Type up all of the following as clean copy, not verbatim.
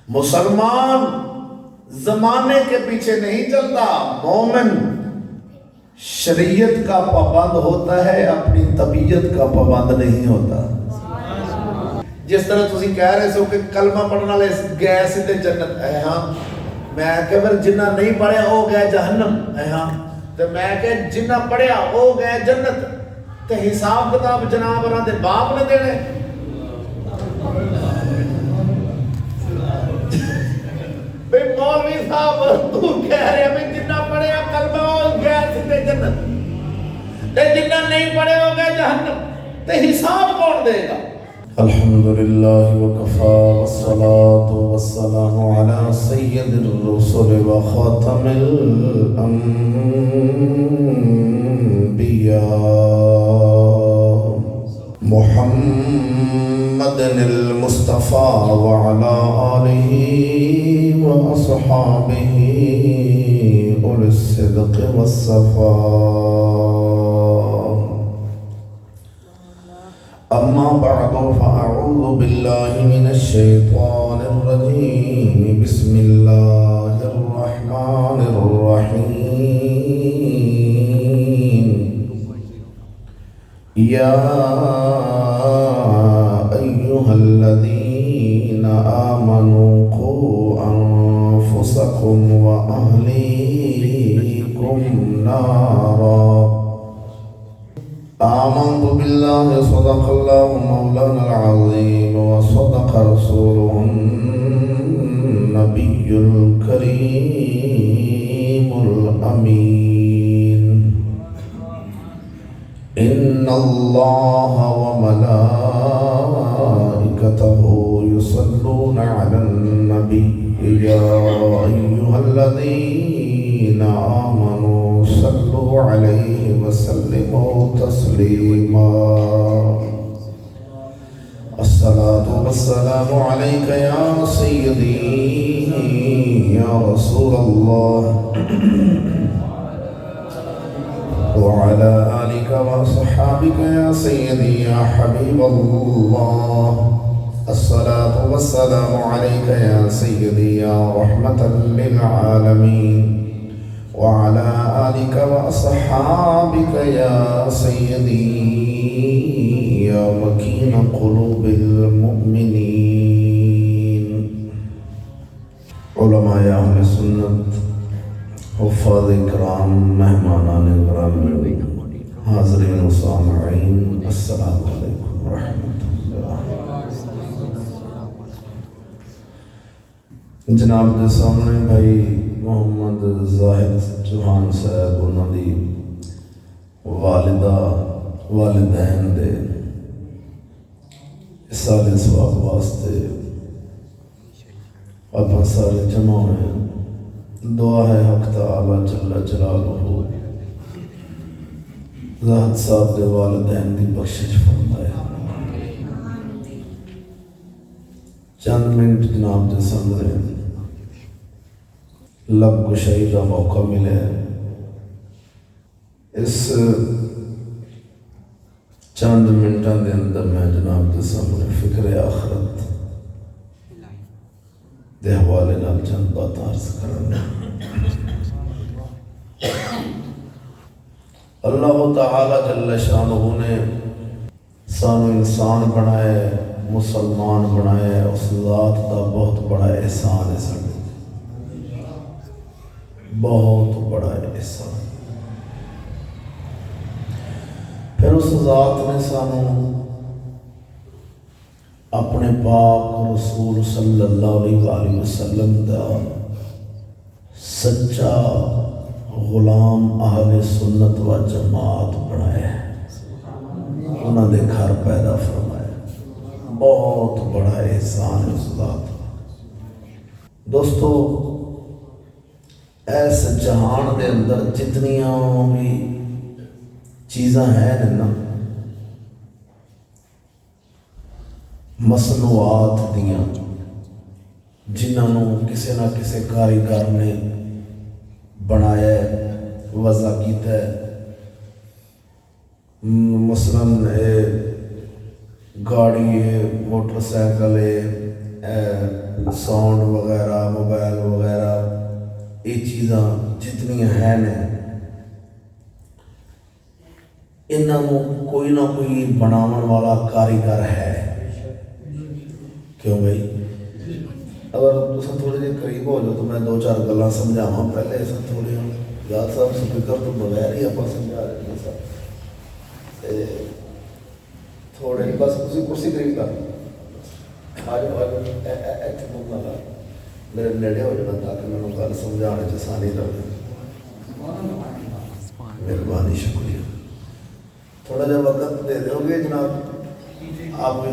मुसलमान जमाने के पीछे नहीं चलता, मोमिन शरीयत का पाबंद होता है, अपनी तबीयत का पाबंद नहीं होता। जिस तरह तुम कह रहे हो कि कलमा पढ़ने वाले गए सीधे जन्नत है, हाँ मैं कह फिर जिन्ना नहीं पढ़िया वो गए जहन्नम है, हाँ तो मैं कह जिन्ना पढ़िया वो गए जन्नत, तो हिसाब किताब जनाब उन्होंने बाप ने देने। भाई मौलवी साहब तू कह रहे भाई जिन्ना पढ़िया कलमा वो गए सीधे जन्नत, ते जिन्ना नहीं पढ़े हो गए जहन्नम, ते हिसाब कौन देगा? अल्हम्दुलिल्लाह वकफ़ा वस्सलातु वस्सलामु अला सय्यिदिर रुसुल व ख़ातमिल अंबिया मुहम्मदिल मुस्तफ़ा व अला आलिहि व अस्हाबिहि उलिस सिद्क़ वस्सफ़ा। अम्मा बअदु फ़अऊज़ु बिल्लाहि मिनश शैतानिर रजीम। बिस्मिल्लाहिर रहमानिर रहीम। या अय्युहल्लज़ीना आमनू क़ू अन्फुसकुम व अहलीकुम नारा। आमन्तु बिल्लाहि सदक़ल्लाहु मौलानल अज़ीम व सदक़ रसूलुहुन नबियुल करीमुल अमीन। इन्नल्लाह व मलाइकतहु युसल्लूना अलन नबी या अय्युहल्लज़ीना आमनू सल्लु अलैहि वसल्लिमू तस्लीमा। अस्सलातु वस्सलामु अलैका या सय्यदी या रसूलल्लाह व अला आलिका व अस्हाबिका या सय्यदी या हबीबल्लाह। अस्सलातु वस्सलामु अलैका या सय्यदी या रहमतल लिल आलमीन व अला आलिका व अस्हाबिका या सय्यदी या मकीन क़ुलूबिल मुमिनीन। उलमाए अहले सुन्नत, हुफ़ाज़ इकराम, मेहमानान गिरामी, हाज़रीन व सामिईन, अस्सलामु अलैकुम व रहमतुल्लाह। जनाब के सामने भाई मोहम्मद ज़ाहिद चौहान साहब उन्होंने वालिदा वालिदैन दे साले सवाब वास्ते आप सारे जमा हैं। दुआ है हक तआला जल्ल जलालुहु ज़ाहिद साहब के वालिदैन की बख्शिश फरमाए। चंद मिनट जनाब के सामने लब कुशाई का मौका मिले। इस चंद मिनटों के अंदर मैं जनाब के सामने फिक्र आखरत के हवाले नाल चंद बात अर्ज करना। अल्लाह तआला जल्ल शानुहु ने सानू इंसान बनाए, मुसलमान बनाए, उस ज़ात का बहुत बड़ा एहसान है, साढ़े बहुत बड़ा एहसान। फिर उस ज़ात ने सानू अपने पाक रसूल सल्लल्लाहु अलैहि वसल्लम का सच्चा गुलाम अहले सुन्नत व जमात बनाया, उन्होंने घर पैदा फरमाया। बहुत बड़ा एहसान है उस ज़ात का। दोस्तों, इस जहान के अंदर जितनियां भी चीज़ां हैं ना, मसनूआत दियां जिन्होंने किसी ना किसी कारीगर ने बनाया वज़ा किया। मसलन गाड़ी है, मोटरसाइकिल है, साउंड वगैरह मोबाइल वगैरह ये चीज़ां जितनियां हैं ने इन्हों कोई ना कोई बनावन वाला कारीगर है। क्यों भाई? अगर तुम थोड़े जे करीब हो जाओ तो मैं 2-4 गल्लां समझावां। पहले सब थोड़ी याद साहब स्पीकर तो बगैर ही आप समझा रहे हैं सब थोड़े बस उसी कुर्सी करीब कर आ जाओ इतने मुंह ना मेरे नेड़े हो जाना ताकि मैं गल समझाने च आसानी रहे। मेहरबानी, शुक्रिया। थोड़ा जा वक्त दे दोगे जनाब? आप भी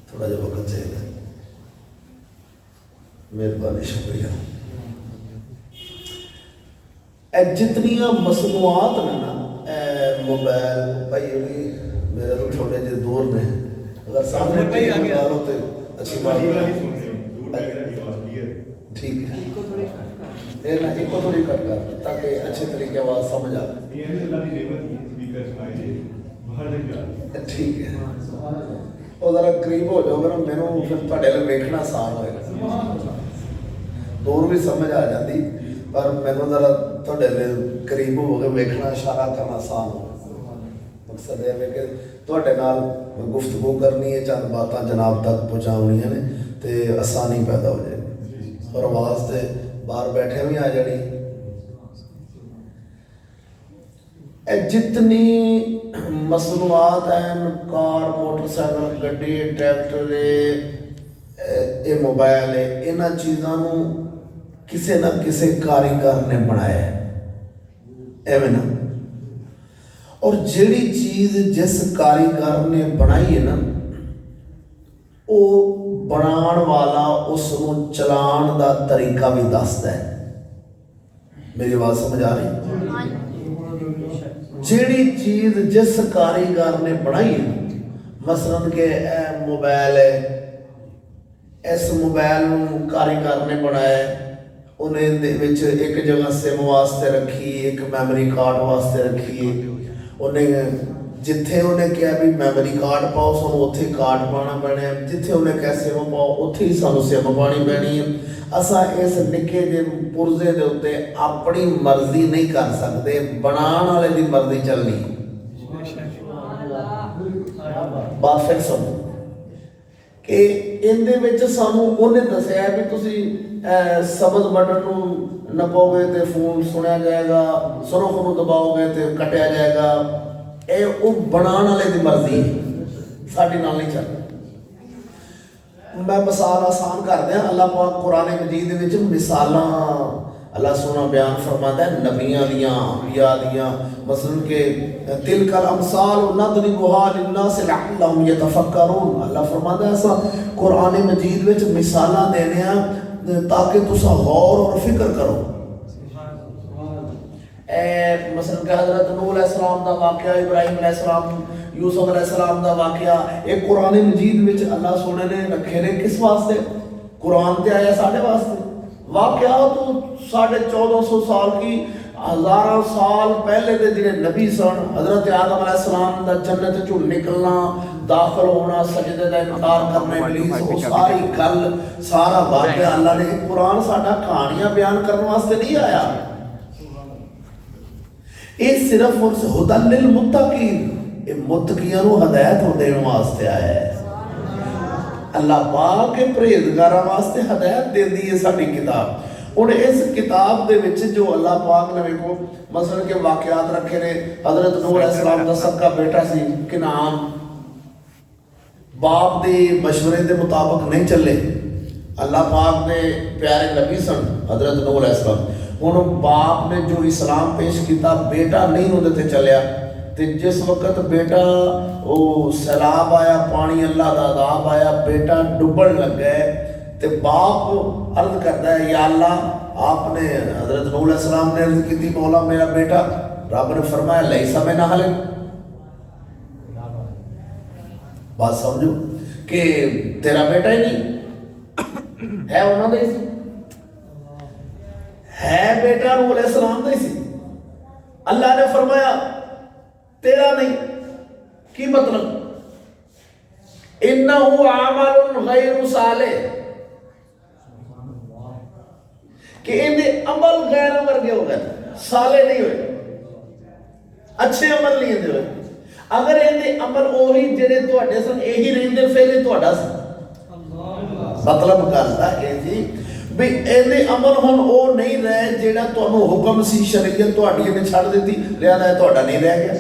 थोड़ा जा वक्त चाहिए। मेहरबानी, शुक्रिया। जितनियां मसनूआत ने ना मोबाइल भाई मेरे तो थोड़े जे दूर ने, अगर सामने हो तो अच्छी बात है। ठीक है, इनको थोड़ी कट कर ताकि अच्छे तरीके आवाज समझ आ। ठीक है, वो जरा करीब हो जाओ मेरा, मैनू फिर तुहाडे लई वेखना आसान होएगा। दूर भी समझ आ जाती पर मैनू जरा तुहाडे लई करीब हो के वेखना इशारा करना आसान हो। मकसद है कि तुहाडे नाल गुफ्तगू करनी है, चंद बातें जनाब तक पहुँचाउणियां ने तो आसानी पैदा हो जाएगी और आवाज़ तो बाहर बैठे भी आ जानी। जितनी मसनूआत हैं, कार मोटरसाइकिल गड्डी ट्रैक्टर ये मोबाइल है, इन्हां चीज़ों किसी ना किसी कारीगर ने बनाया एवं ना। और जिहड़ी चीज़ जिस कारीगर ने बनाई है ना वो बनाने वाला उसनूं चलाण दा तरीका भी दसदा है। मेरी आवाज़ समझ आ रही? जिहड़ी चीज़ जिस कारीगर ने बनाई है, मसलन के मोबाइल है, इस मोबाइल नूं कारीगर ने बनाया, उन्हें एक जगह सिम वास्ते रखी, एक मैमरी कार्ड वास्ते रखी। उन्हें जिथे उन्हें कहा भी मैमरी कार्ड पाओ सानू उत्थे कार्ड पाना पैना है, जिथे उन्हें कहा सिम पाओ उत्थे ही सानू सिम पानी पैनी है। असा इस निक्के जे पुरजे दे उत्ते अपनी मर्जी नहीं कर सकते, बनाने वाले की मर्जी चलनी। बात फिर सुनो कि इहदे विच सानू उन्हें दसिया भी तुसी सबज बटन नूं नपाओगे तो फोन सुनिया जाएगा, सुरख नूं दबाओगे तो कटिया जाएगा। ये वो बनाने वाले की मर्जी है, साडी नाल नहीं चलती। मैं मिसाल आसान कर दिया। अल्लाह पाक कुरान मजीद विच मिसालां अल्लाह सोना बयान फरमाता है नबियां दियां, अंबिया दियां। मसलन के तिलकल अमसाल नदरिबुहा लिन्नास लअल्लहुम यतफक्करून। अल्लाह फरमाता है ऐसा कुरान मजीद विच मिसालां देने ताकि तुसा गौर और फिक्र करो। मसलन के हज़रत नूह अलैहिस्सलाम दा वाक़या, इब्राहिम अलैहिस्सलाम, यूसुफ अलैहिस्सलाम दा वाक़या, एक कुरान मजीद विच अल्लाह सोने ने रखे ने किस वास्ते? कुरान ते आया साढ़े वास्ते। वाक़या तो 1450 साल की, हज़ारों साल पहले के जिहड़े नबी सन, हज़रत आदम अलैहिस्सलाम दा जन्नत चों निकलना, दाखिल होना, सजदे का इनकार करना, इबलीस, वो सारी गल सारा वाक़या अल्लाह ने कुरान साडा कहानियां बयान करने वास्ते नहीं आया। ये सिर्फ और हुदल लिल मुत्तकीन, ये मुत्तकियां नूं हदायत देने वास्ते आया है। अल्लाह पाक के परहेजगारां वास्ते हदायत देंदी है साडी किताब। हुण इस किताब दे विच जो अल्लाह पाक ने वेखो मसलन के वाक़यात रखे ने। हज़रत नूह अलैहिस्सलाम दा सक्का बेटा सी किनान, बाप दे मशवरे के मुताबिक नहीं चले। अल्लाह पाक ने प्यारे नबी सन हज़रत नूह अलैहिस्सलाम, हुण बाप ने जो इस्लाम पेश किया बेटा नहीं उहदे ते चलिया। तो जिस वक्त बेटा वो सैलाब आया, पानी अल्लाह का अदाब आया, बेटा डुबन लग गए तो बाप अर्ज करता है या अल्लाह, आपने हज़रत नूह अलैहिस्सलाम ने अर्ज की मौला मेरा बेटा, रब ने फरमाया लैसा मिन अहलिक। बात समझो कि तेरा बेटा ही नहीं है, उन्होंने है बेटा नूह अलैहिस्सलाम का ही सी। अल्लाह ने फरमाया तेरा नहीं। की मतलब? इन्नहु अमलुन गैरु सालिह कि इनके अमल गैर वर्गे हो गए, साले नहीं हुए, अच्छे अमल नहीं हुए। अगर इनके अमल ओही जेडे तुहाडे सन यही रहिंदे फिर ये तुहाडा सन। मतलब करता है जी भी इनके अमल हुण ओ नहीं रहे जेड़ा तुहानू हुक्म सी शरीयत तुहाडी ने छड़ दित्ती लिया तुहाडा नहीं रह गया।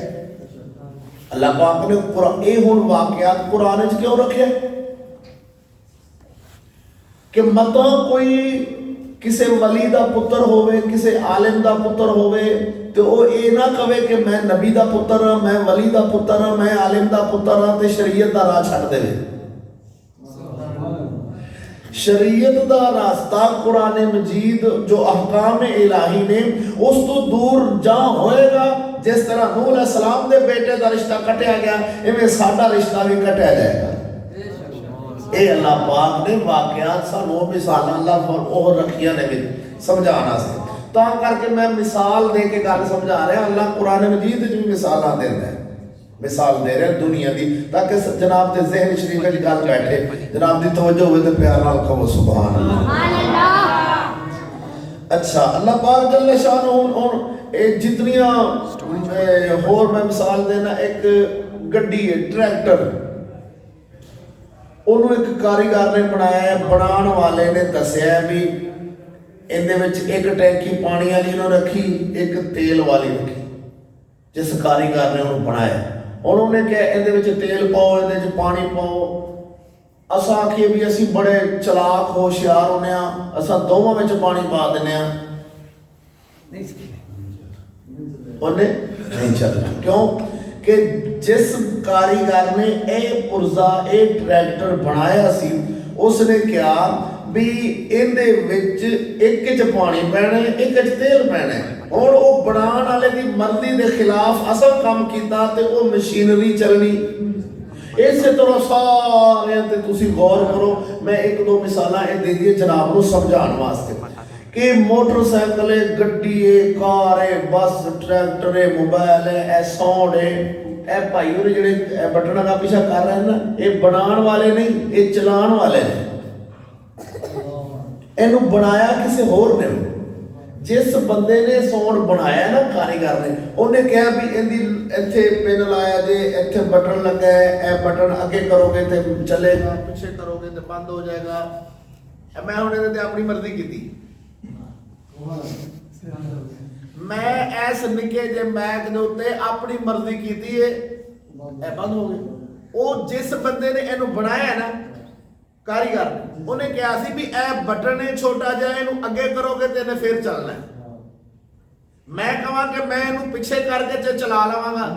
अल्लाह पाक ने कुरान ये हुण वाकयात कुरान च क्यों रखे कि मता कोई किसी वली का पुत्र होवे किसी आलिम का पुत्र होवे तो वो ये ना कहे कि मैं नबी का पुत्र हाँ, मैं वली का पुत्र हाँ, मैं आलिम का पुत्र हाँ, तो शरीयत का राह छड़ देवे। शरीयत का रास्ता कुरान मजीद जो अहकाम इलाही ने उस तो दूर जा होएगा। जिस तरह नूह अलैहिस्सलाम के बेटे का रिश्ता कटिया गया इवें साडा रिश्ता भी कटिया जाएगा। ये अल्लाह पाक ने वाकयात सानू मिसाल अल्लाह और रखिया ने समझाना से ता करके मैं मिसाल दे के गल समझा रहा। अल्लाह कुरान मजीद भी मिसाल देता है, मिसाल दे रहा दुनिया की ताकि जनाब के ज़हन शरीफ की गल बैठे, जनाब की तवज्जो हो तो प्यार नाल कहो सुभान अल्लाह। अच्छा अल्लाह पाक जल्ल शान जितनियां होर मैं मिसाल देना, एक गड्डी है ट्रैक्टर, ਉਹਨੂੰ ਇੱਕ ਕਾਰੀਗਰ ਨੇ ਬਣਾਇਆ ਹੈ। ਬਣਾਉਣ ਵਾਲੇ ਨੇ ਦੱਸਿਆ ਵੀ ਇਹਦੇ ਵਿੱਚ ਇੱਕ ਟੈਂਕੀ ਪਾਣੀ ਵਾਲੀ ਨੂੰ ਰੱਖੀ, ਇੱਕ ਤੇਲ ਵਾਲੀ ਰੱਖੀ। ਜਿਸ ਕਾਰੀਗਰ ਨੇ ਉਹਨੂੰ ਬਣਾਇਆ ਉਹਨੇ ਕਿਹਾ ਇਹਦੇ ਵਿੱਚ ਤੇਲ ਪਾਓ, ਇਹਦੇ ਵਿੱਚ ਪਾਣੀ ਪਾਓ। ਅਸਾਂ ਆਖੀਏ ਵੀ ਅਸੀਂ ਬੜੇ ਚਲਾਕ ਹੋਸ਼ਿਆਰ ਹੁੰਦੇ ਆ, ਅਸਾਂ ਦੋਵਾਂ ਵਿੱਚ ਪਾਣੀ ਪਾ ਦਿੰਦੇ ਆ, ਉਹਨੇ नहीं चलना। क्यों कि जिस कारीगर ने यह पुर्जा ये ट्रैक्टर बनाया सी उसने क्या भी इहदे विच एक च पानी पैना एक च तेल पैना और वो बनाने वाले की मर्जी के खिलाफ असा काम किया तो वो मशीनरी चलनी। इस तरह सारे ते तुसी गौर करो। मैं एक दो मिसाल दे दी जनाब को समझाने वास्ते कि मोटरसाइकिल है, गड्डी है, कार है, बस ट्रैक्टर है, मोबाइल है, ए साउंड है, ए भाई और जेडे बटन का पीछा कर रहे हैं ना, ये बनाने वाले नहीं, ये चलाने वाले हैं। इनू बनाया किसी होर ने। जिस बंदे ने साउंड बनाया ना कारीगर ने, उन्हें कहा भी इनकी इत्थे पिन लाया जे, इत्थे बटन लगा है, ए बटन अगे करोगे तो चलेगा, पीछे करोगे तो बंद हो जाएगा। मैं उन्हें अपनी मर्जी की थी। मैं ऐस निके जे मैक दे उत्ते अपनी मर्जी कीती है, ए बंद हो गए। वो जिस बंदे ने इनू बनाया ना कारीगर ने, उन्हें कहा सी भी ए बटन है छोटा जिहा, इनू अगे करोगे तो इन्हें फिर चलना है। मैं कहां कि मैं इनू पीछे करके चला लवांगा।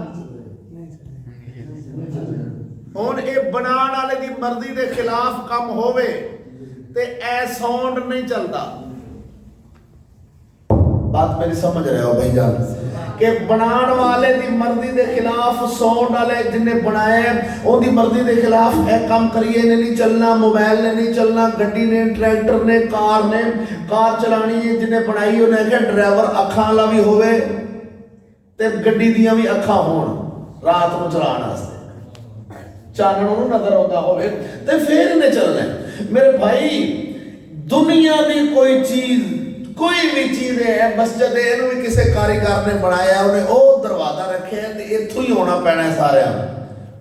हुण ये बनाने वाले की मर्जी के खिलाफ काम होवे ते ए साउंड नहीं चलता। बात मेरी समझ रहे हो भाईजान कि बनाने वाले की मर्जी के खिलाफ साउंड वाले जिन्हें बनाया उनकी मर्जी के खिलाफ है काम करिए ने नहीं चलना, मोबाइल ने नहीं चलना, गड्डी ने, ट्रैक्टर ने, कार चलानी है। जिन्हें बनाई उन्हें क्या ड्राइवर अखां वाला भी होवे ते गड्डी दियां भी अखां होण रात को चलाने वास्ते, चानण नूं नजर आउंदा होवे ते फिर इन्हें चलना है। मेरे भाई दुनिया की कोई चीज कोई भी चीज है, मस्जिद है, इन्हों भी किसी कारीगर ने बनाया, उन्हें वो दरवाजा रखे तो इत्थों ही होना पैना है। सारे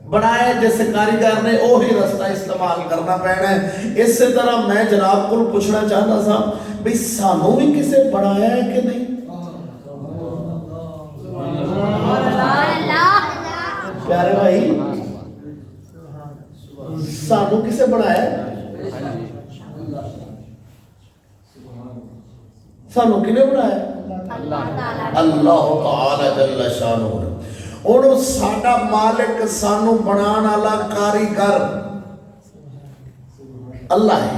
बनाया जिस कारीगर ने वही रास्ता इस्तेमाल करना पैना है। इस तरह मैं जनाब को पूछना चाहता था भी सानू भी किसी बनाया है कि नहीं? प्यारे भाई सानू किसे बनाया? सानू किने बनाया? अल्लाह ताला जल्ल शानुहू। हुण साडा मालिक सानू बनाने वाला कारीगर अल्लाह है,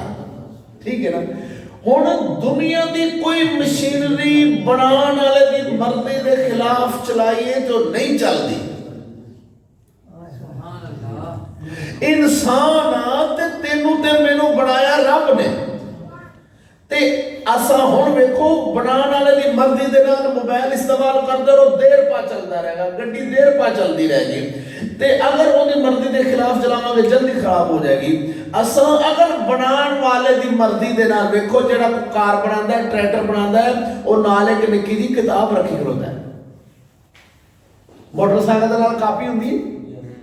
ठीक है ना। हुण दुनिया की कोई मशीनरी बनाने वाले की मर्जी के खिलाफ चलाइए तो नहीं चलती। इंसान ते तेनू ते मैनू बनाया रब ने ते असा हुण वेखो बनाने वाले की मर्जी के नाल मोबाइल इस्तेमाल करते रहो, देर पा चलता रहेगा, गड्डी देर पा चलती रहेगी। ਤੇ ਅਗਰ ਉਹਦੀ ਮਰਜ਼ੀ ਦੇ ਖਿਲਾਫ ਚਲਾਵਾਂਗੇ ਜਲਦੀ ਖਰਾਬ ਹੋ ਜਾਏਗੀ। ਅਸਾਂ ਅਗਰ ਬਣਾਉਣ ਵਾਲੇ ਦੀ ਮਰਜ਼ੀ ਦੇ ਨਾਲ, ਵੇਖੋ ਜਿਹੜਾ ਕਾਰ ਬਣਾਉਂਦਾ, ਟਰੈਕਟਰ ਬਣਾਉਂਦਾ ਹੈ, ਉਹ ਨਾਲ ਇੱਕ ਨਿੱਕੀ ਜਿਹੀ ਕਿਤਾਬ ਰੱਖੀ ਖਲੋਤਾ ਹੈ। ਮੋਟਰਸਾਈਕਲ ਦੇ ਨਾਲ ਕਾਪੀ ਹੁੰਦੀ ਹੈ,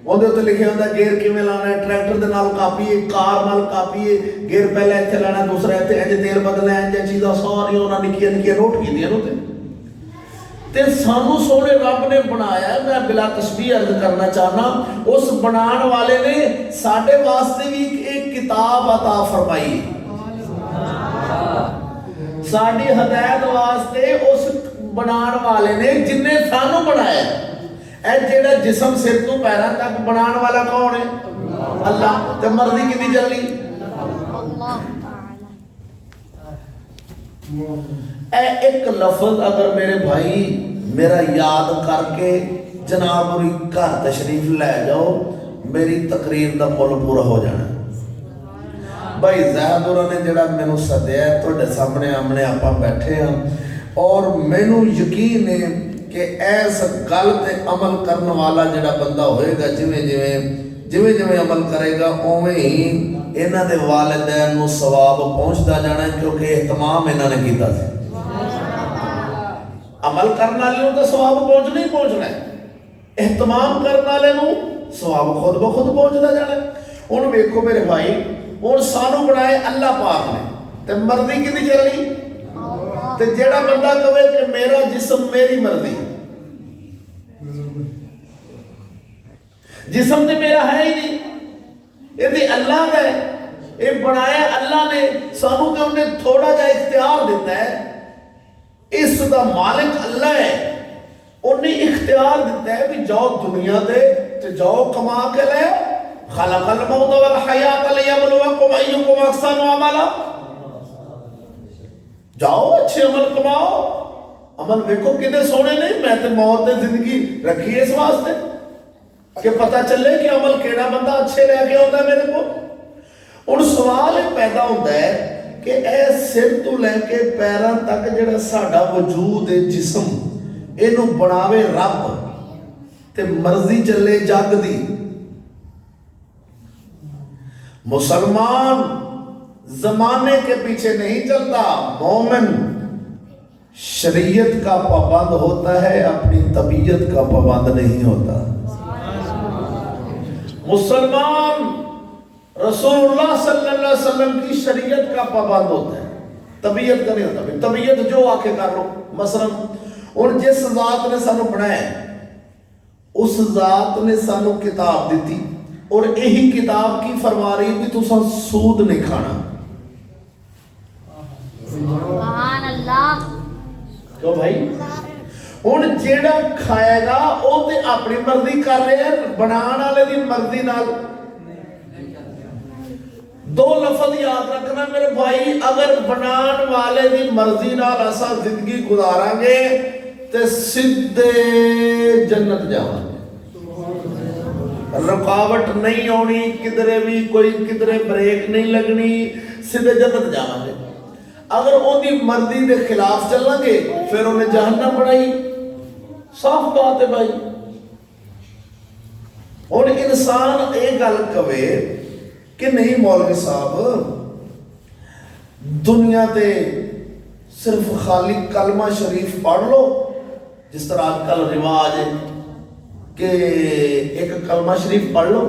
ਉਹਦੇ ਉੱਤੇ ਲਿਖਿਆ ਹੁੰਦਾ ਗੇਅਰ ਕਿਵੇਂ ਲਾਉਣਾ ਹੈ। ਟਰੈਕਟਰ ਦੇ ਨਾਲ ਕਾਪੀ ਹੈ, ਕਾਰ ਨਾਲ ਕਾਪੀ ਹੈ, ਗੇਅਰ ਪਹਿਲਾਂ ਇੱਥੇ ਲਾਣਾ, ਦੂਸਰਾ ਇੱਥੇ, ਇੰਜ ਤੇਲ ਬਦਲਣਾ, ਇੰਜ ਚੀਜ਼ਾਂ ਸਾਰੀਆਂ ਉਹਨਾਂ ਨਿੱਕੀਆਂ ਨਿੱਕੀਆਂ ਨੋਟ ਕੀਤੀਆਂ ਨੇ ਉੱਤੇ। ਤੇ ਸਾਨੂੰ ਸੋਹਣੇ ਰੱਬ ਨੇ ਬਣਾਇਆ। ਮੈਂ ਬਿਲਾ ਤਸਬੀਹ ਅਰਜ਼ ਕਰਨਾ ਚਾਹਨਾ, ਉਸ ਬਣਾਉਣ ਵਾਲੇ ਨੇ ਸਾਡੇ ਵਾਸਤੇ ਵੀ ਇੱਕ ਕਿਤਾਬ ਅਤਾ ਫਰਮਾਈ, ਸਾਡੀ ਹਦਾਇਤ ਵਾਸਤੇ। ਉਸ ਬਣਾਉਣ ਵਾਲੇ ਨੇ ਜਿੰਨੇ ਸਾਨੂੰ ਬਣਾਇਆ। ਇਹ ਜਿਹੜਾ ਜਿਸਮ ਸਿਰ ਤੋਂ ਪੈਰਾਂ ਤੱਕ ਬਣਾਉਣ ਵਾਲਾ ਕੌਣ ਹੈ? ਅੱਲਾਹ। ਤੇ ਮਰਜ਼ੀ ਕਿਹਦੀ ਚੱਲੀ? ਇਹ ਇੱਕ ਲਫ਼ਜ਼ ਅਗਰ ਮੇਰੇ ਭਾਈ ਮੇਰਾ ਯਾਦ ਕਰਕੇ ਜਨਾਬ ਹੋਰੀ ਘਰ ਤਸ਼ਰੀਫ ਲੈ ਜਾਓ, ਮੇਰੀ ਤਕਰੀਰ ਦਾ ਮੁੱਲ ਪੂਰਾ ਹੋ ਜਾਣਾ। ਭਾਈ ਜ਼ਾਹਿਦ ਹੋਰਾਂ ਨੇ ਜਿਹੜਾ ਮੈਨੂੰ ਸੱਦਿਆ, ਤੁਹਾਡੇ ਸਾਹਮਣੇ ਆਮਣੇ ਆਪਾਂ ਬੈਠੇ ਹਾਂ, ਔਰ ਮੈਨੂੰ ਯਕੀਨ ਹੈ ਕਿ ਇਸ ਗੱਲ ਤੇ ਅਮਲ ਕਰਨ ਵਾਲਾ ਜਿਹੜਾ ਬੰਦਾ ਹੋਏਗਾ, ਜਿਵੇਂ ਅਮਲ ਕਰੇਗਾ ਉਵੇਂ ਹੀ ਇਹਨਾਂ ਦੇ ਵਾਲਿदैन ਨੂੰ ਸਵਾਬ ਪਹੁੰਚਦਾ ਜਾਣਾ, ਕਿਉਂਕਿ ਇhtਮਾਮ ਇਹਨਾਂ ਨੇ ਕੀਤਾ ਸੀ। ਅਮਲ ਕਰਨ ਵਾਲੇ ਨੂੰ ਤਾਂ ਸਵਾਬ ਪਹੁੰਚਣਾ ਹੀ ਪਹੁੰਚਣਾ ਹੈ, ਇhtਮਾਮ ਕਰਨ ਵਾਲੇ ਨੂੰ ਸਵਾਬ ਖੁਦ ਬ ਖੁਦ ਪਹੁੰਚਦਾ ਜਾਣਾ। ਹੁਣ ਵੇਖੋ ਮੇਰੇ ਭਾਈ, ਹੁਣ ਸਾਨੂੰ ਬਣਾਏ ਅੱਲਾਹ ਪਾਕ ਨੇ, ਤੇ ਮਰਜ਼ੀ ਕਿਹਦੀ ਚੱਲਣੀ? ਤੇ ਜਿਹੜਾ ਬੰਦਾ ਕਵੇ ਕਿ ਮੇਰਾ ਜਿਸਮ ਮੇਰੀ ਮਰਜ਼ੀ, ਜਿਸਮ ਤੇ ਮੇਰਾ ਹੈ ਹੀ ਨਹੀਂ, ਇਹ ਤੇ ਅੱਲਾਹ ਦਾ ਹੈ। ਇਹ ਬਣਾਇਆ ਅੱਲਾਹ ਨੇ, ਸਾਨੂੰ ਤੇ ਉਹਨੇ ਥੋੜਾ ਜਿਹਾ ਇਖਤਿਆਰ ਦਿੱਤਾ ਹੈ। ਇਸ ਦਾ ਮਾਲਿਕ ਅੱਲਾਹ ਹੈ, ਉਹਨੇ ਇਖਤਿਆਰ ਦਿੱਤਾ ਹੈ ਵੀ ਜਾਓ ਦੁਨੀਆ ਤੇ ਜਾਓ ਕਮਾ ਕੇ ਲੈ। ਖਲਕਲ ਮੌਤ ਵਲ ਹਯਾਤ ਲਿਯਬਲੁਵकुम अय्युकुम अहसनु अमला। जाओ अच्छे अमल कमाओ। अमल देखो कितने सोने नहीं, मैं तो मौत ने जिंदगी रखी है इस वास्ते कि पता चले कि अमल केड़ा बंदा अच्छे लेके आता है मेरे को। हुण सवाल ये पैदा होता है कि ए सिर तो लैके पैरों तक जिहड़ा साडा वजूद है, जिस्म, इहनूं बनावे रब ते मर्जी चले जग दी। मुसलमान जमाने के पीछे नहीं चलता, मोमिन शरीयत का पाबंद होता है, अपनी तबीयत का पाबंद नहीं होता। मुसलमान रसूलुल्लाह सल्लल्लाहु अलैहि वसल्लम की शरीयत का पाबंद होता है, तबीयत का नहीं होता। तबीयत जो आके कर लो। मसलन और जिस जात ने सानू बनाया, उस जात ने सानू किताब दी, और यही किताब की फरमा रही भी तुसा सूद नहीं खाना। सुभान अल्लाह। क्यों भाई? हुण जेड़ा खाएगा वो ते अपनी मर्जी कर रहा है, बनाने वाले दी मर्जी नाल। दो लफ्ज याद रखना मेरे भाई, अगर बनाने वाले दी मर्जी नाल असा जिंदगी गुजारांगे ते सीधे जन्नत जावांगे। रुकावट नहीं आनी, किधरे भी कोई किधरे ब्रेक नहीं लगनी, सीधे जन्नत जावांगे। अगर ओदी मर्जी के खिलाफ चलांगे फिर उन्हें जहन्नम बनाई। साफ बात है भाई। और इंसान ये गल कवे कि नहीं मौलवी साहब, दुनिया ते सिर्फ खाली कलमा शरीफ पढ़ लो, जिस तरह आजकल रिवाज है कि एक कलमा शरीफ पढ़ लो,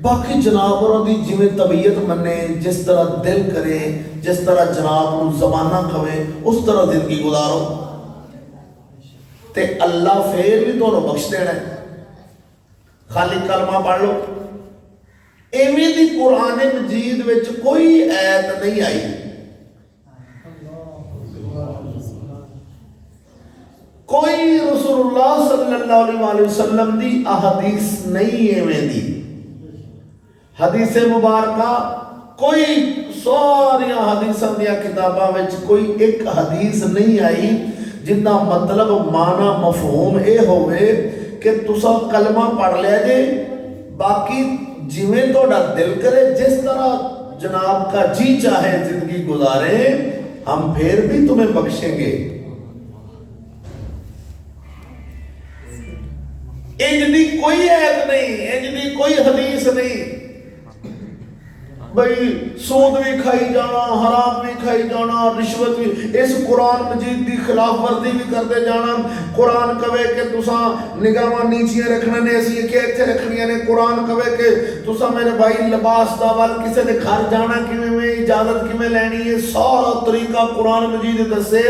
बाकी जनाबरों की जिमें तबीयत मने, जिस तरह दिल करे, जिस तरह जनाब को जमाना कवे, उस तरह जिंदगी गुजारो ते अल्लाह फिर भी तुहानू बख्श देना है। खाली कलमा पढ़ लो। इवें दी कुरान मजीद विच कोई आयत नहीं आई, कोई रसूलुल्लाह सल्लल्लाहु अलैहि वसल्लम दी अहदीस नहीं एवें दी। हदीस मुबारका कोई सारी हदीसां दी किताबां विच कोई एक हदीस नहीं आई जिन्ना मतलब माना मफहूम ये होवे कि तुसा कलमा पढ़ लिया जे, बाकी जिवें तुहाडा दिल करे, जिस तरह जनाब का जी चाहे जिंदगी गुजारे, हम फिर भी तुम्हें बख्शेंगे। इंज दी कोई आयत नहीं, इंज दी कोई हदीस नहीं भाई सूद भी खाई जाना, हराम भी खाई जाना, रिश्वत भी, इस कुरान मजीद की खिलाफ वर्जी भी करते जाना। कुरान कवे कि तुसा निगाह नीचियां रखने ने, असी क्या इत्थे रखनियां ने। कुरान कवे कि तुसा मेरे भाई लिबास दा वाल किसी दे घर जाना किवें में, इजाजत किवें लैनी है, सारा तरीका कुरान मजीद दसे।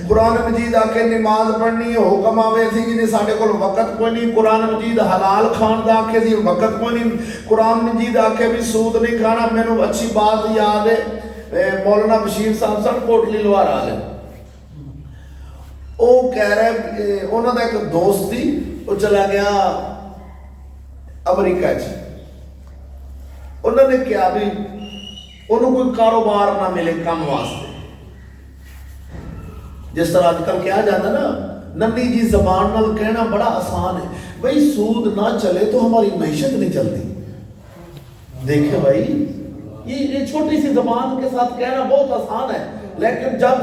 कुरान मजीद आके नमाज पढ़नी है, हुक्म आवे सी कि साडे कोल वक्त कोई नहीं। कुरान मजीद हलाल खान दा आखे सी वक्त कोई नहीं। कुरान मजीद आके भी सूद नहीं खाना। मैनू अच्छी बात याद है, मौलाना बशीर साहब सन कोटली लोहार वाले, वो कह रहे उन्होंने एक दोस्त थी, वो चला गया अमरीका च। उन्होंने क्या भी उन्होंने कोई कारोबार ना मिले काम वास्ते, जिस तरह आजकल क्या जाता ना, नन्ही जी जबान नाल कहना बड़ा आसान है, भाई सूद ना चले तो हमारी मैशत नहीं चलती। देखिए भाई ये छोटी सी जबान के साथ कहना बहुत आसान है, लेकिन जब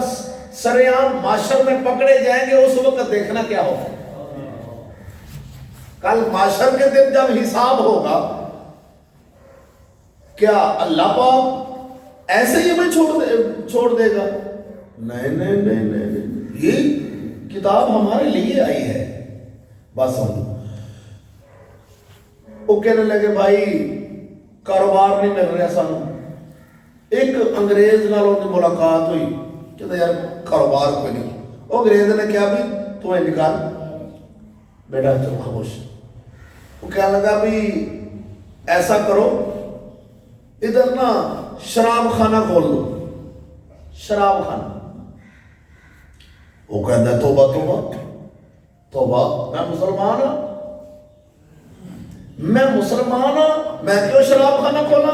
सरेआम माशर में पकड़े जाएंगे उस वक्त देखना क्या होगा। कल माशर के दिन जब हिसाब होगा, क्या अल्लाह पाक ऐसे ही हमें छोड़ देगा? नहीं नहीं नहीं नहीं, ये किताब हमारे लिए आई है। बस समझो। वो कहने लगे भाई कारोबार नहीं मिल रहा सानू। एक अंग्रेज नाल उनकी मुलाकात हुई, कहते यार कारोबार कोई नहीं। वो अंग्रेज ने क्या भी तू इंज कर बेटा, चलो खामोश। वो कहने लगा भी ऐसा करो, इधर ना शराब खाना खोल दो, शराब खाना। वो कहता तौबा तौबा तौबा, मैं मुसलमान हाँ, मैं मुसलमान हाँ, मैं क्यों शराब खाना खोला?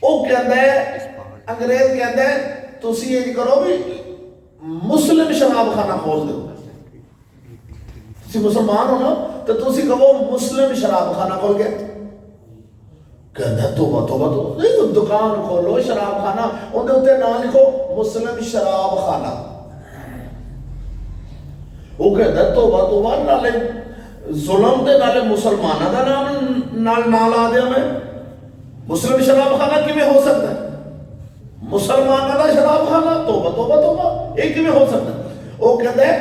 वो कहता है, अंग्रेज कहता है तुसी ये करो भी मुस्लिम शराब खाना खोल दो। तुसी मुसलमान हो ना, तो तुसी कहो मुस्लिम शराब खाना खोल गया। कहता है तौबा तौबा तौबा, नहीं दुकान खोलो शराब खाना, उनके उत्ते ना लिखो मुस्लिम शराब खाना। वो कहता है तौबा तौबा, नाले जुल्म दे नाले मुसलमाना का नाम ना ला दिया मैं। मुस्लिम शराब खाना किमें हो सकता है? मुसलमाना का शराब खाना, तौबा तौबा तौबा, ये किमें हो सकता है? वो कहता है,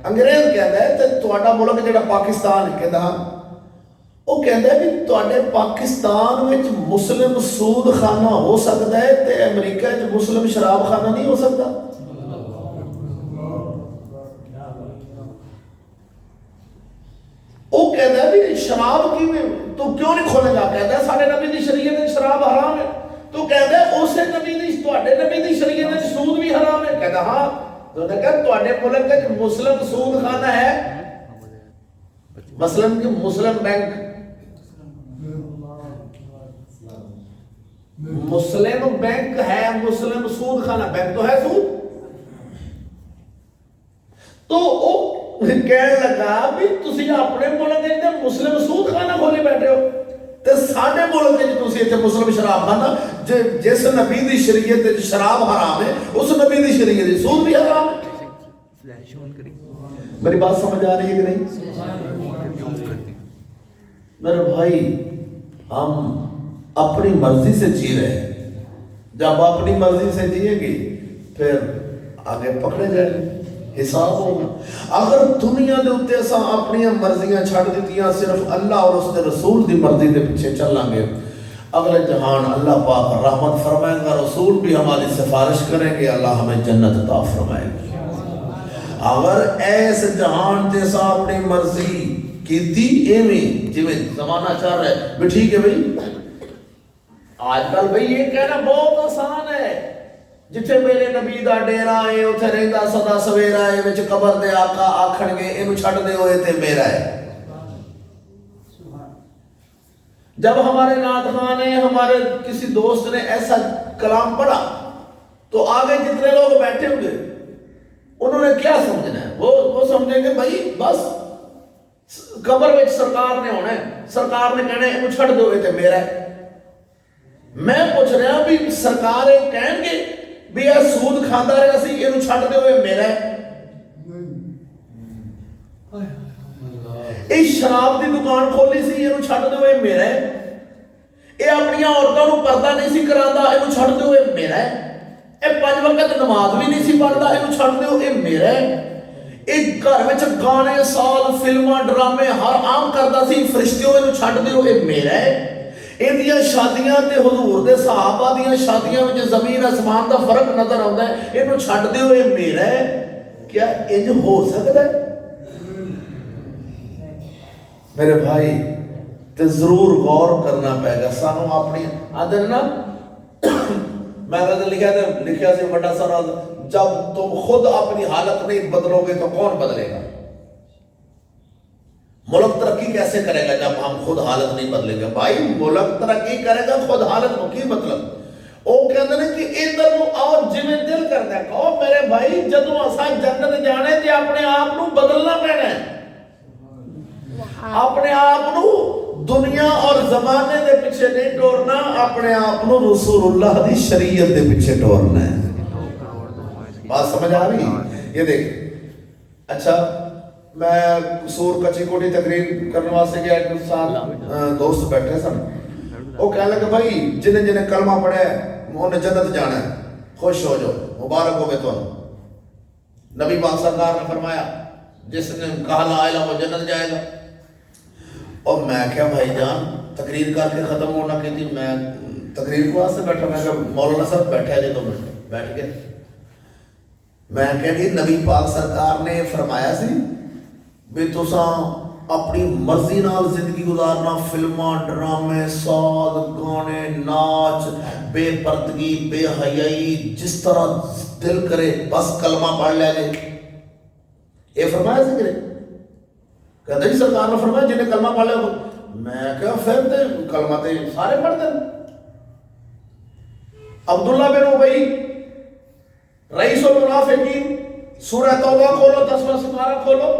अंग्रेज कहता है तो तुहाडा मुल्क जेड़ा पाकिस्तान है, कहता हाँ। वो कहता है भी तुहाडे पाकिस्तान में मुस्लिम सूद खाना हो सकता है ते अमेरिका च मुस्लिम शराब खाना नहीं हो सकता। वो कहता है भी शराब की में तो क्यों नहीं खोलेगा? कहता है साडे नबी दी शरीयत में शराब हराम है। तो कहता है उसे नबी दी तुहाडे नबी दी शरीयत में सूद भी हराम है। कहता हाँ। तो कहता तुहाडे मुल्क में मुस्लिम सूद खाना है, मसलन कि मुस्लिम बैंक, मुस्लिम बैंक है, मुस्लिम सूद खाना, बैंक तो है सूद। तो वो कहने लगा भी तुसी अपने मुल्क में मुस्लिम सूद खाना खोले बैठे हो, ते साडे मुल्क में तुसी इत्थे मुस्लिम शराब खाना, जिस नबी दी शरीयत में शराब हराम है, उस नबी दी शरीयत में सूद भी हराम है। मेरी बात समझ आ रही है कि नहीं? मेरे भाई, हम अपनी मर्जी से जी रहे हैं। जब अपनी मर्जी से जिएंगे फिर आगे पकड़े जाएंगे, हिसाब होगा। अगर दुनिया के उत्ते असा अपनी मर्जियां छड़ दित्तियां, सिर्फ अल्लाह और उसके रसूल की मर्जी के पीछे चलांगे, अगले जहान अल्लाह पाक रहमत फरमाएगा, रसूल भी हमारी सिफारिश करेंगे, अल्लाह हमें जन्नत अता फरमाएगा। अगर ऐस जहान ते सा अपनी मर्जी की एवं जिमें जमाना चल रहा है भी ठीक है भाई, आजकल भाई ये कहना बहुत आसान है, जिथे मेरे नबी दा डेरा है उथे रहिंदा सदा सवेरा है, विच कबर दे आका आखणगे इनू छड्ड दिओ ए ते मेरा है। जब हमारे नाथ खान ने, हमारे किसी दोस्त ने ऐसा कलाम पढ़ा तो आगे जितने लोग बैठे होंगे उन्होंने क्या समझना है? वो समझेंगे भाई बस कबर में सरकार ने होना है, सरकार ने कहना इनू छड्ड दिओ ए ते मेरा है। मैं पूछ रहा भी सरकार कहेंगे भी यह सूद खाता रहा सी, इनू छड्ड दिओ ए मेरा है। ਇਹ ਸ਼ਰਾਬ ਦੀ ਦੁਕਾਨ ਖੋਲੀ ਸੀ, ਇਹਨੂੰ ਛੱਡ ਦਿਓ, ਇਹ ਮੇਰਾ ਹੈ। ਇਹ ਆਪਣੀਆਂ ਔਰਤਾਂ ਨੂੰ ਪਰਦਾ ਨਹੀਂ ਸੀ ਕਰਾਉਂਦਾ, ਇਹਨੂੰ ਛੱਡ ਦਿਓ, ਇਹ ਮੇਰਾ ਹੈ। ਇਹ 5 ਵਕਤ ਨਮਾਜ਼ ਵੀ ਨਹੀਂ ਸੀ ਪੜ੍ਹਦਾ, ਇਹਨੂੰ ਛੱਡ ਦਿਓ, ਇਹ ਮੇਰਾ ਹੈ। ਇਹ ਘਰ ਵਿੱਚ ਗਾਣੇ, ਸਾਲ, ਫਿਲਮਾਂ, ਡਰਾਮੇ ਹਰ ਆਮ ਕਰਦਾ ਸੀ, ਫਰਿਸ਼ਤਿਓ ਇਹਨੂੰ ਛੱਡ ਦਿਓ, ਇਹ ਮੇਰਾ ਹੈ। ਇਹਦੀਆਂ ਸ਼ਾਦੀਆਂ ਤੇ ਹਜ਼ੂਰ ਦੇ ਸਹਾਬਾ ਦੀਆਂ ਸ਼ਾਦੀਆਂ ਵਿੱਚ ਜ਼ਮੀਨ ਅਸਮਾਨ ਦਾ ਫਰਕ ਨਜ਼ਰ ਆਉਂਦਾ ਹੈ, ਇਹਨੂੰ ਛੱਡ ਦਿਓ, ਇਹ ਮੇਰਾ ਹੈ। क्या इंज हो सकता है मेरे भाई? तो जरूर गौर करना पड़ेगा सानू अपनी आदत ना। मैं लिखा से बड़ा सारा, जब तुम खुद अपनी हालत नहीं बदलोगे तो कौन बदलेगा? मुल्क तरक्की कैसे करेगा जब हम खुद हालत नहीं बदलेंगे? भाई मुल्क तरक्की करेगा खुद हालत को की मतलब? ਉਹ ਕਹਿੰਦੇ ਨੇ ਕਿ ਇਧਰ ਨੂੰ ਆਓ ਜਿਵੇਂ ਦਿਲ ਕਰਦਾ। ਕਹੋ ਮੇਰੇ ਭਾਈ ਜਦੋਂ ਅਸਾਂ ਜੰਨਤ ਜਾਣੇ ਤੇ ਆਪਣੇ ਆਪ ਨੂੰ ਬਦਲਣਾ ਪੈਣਾ ਹੈ। ਆਪਣੇ ਆਪ ਨੂੰ ਦੁਨੀਆ ਔਰ ਜ਼ਮਾਨੇ ਦੇ ਪਿੱਛੇ ਨਹੀਂ ਟੋਰਨਾ, ਆਪਣੇ ਆਪ ਨੂੰ रसूलुल्लाह ਦੀ शरीयत ਦੇ ਪਿੱਛੇ ਟੋਰਨਾ है। बात समझ आ रही? ये देख, अच्छा मैं कसूर कच्ची कोठी तकरीर करने वास्ते गया, एक साथ दोस्त बैठे सन। वो कह लगे भाई जिन्हें जिन्हें कलमा पढ़े उन्हें जन्नत जाना है, खुश हो जाओ, मुबारक हो गए। तो नबी पाक सरकार ने फरमाया जिसने कहा ला इलाहा वो जन्नत जाएगा। और मैं क्या भाईजान तकरीर करके खत्म होना की थी, मैं तकरीर को वास्ते बैठा, मैं क्या मौलाना साहब बैठे जो तो बैठ गए। मैं क्या नबी पाक सरकार ने फरमाया सी भी तुसा अपनी मर्जी नाल जिंदगी गुजारना, फिल्मां, ड्रामे, साद, गाने, नाच, बेपर्दगी, बेहयाई, जिस तरह दिल करे बस कलमा पढ़ लिया जे। ये फरमाया सी करे? कहते जी सरकार ने फरमाया जिन्हें कलमा पढ़ लिया। मैं क्या फिर ते कलमा ते सारे पढ़ते हैं। अब्दुल्ला बिन उबई रईसुल मुनाफिकीन, सूरह तौबा खोलो, 10वां सिपारा खोलो,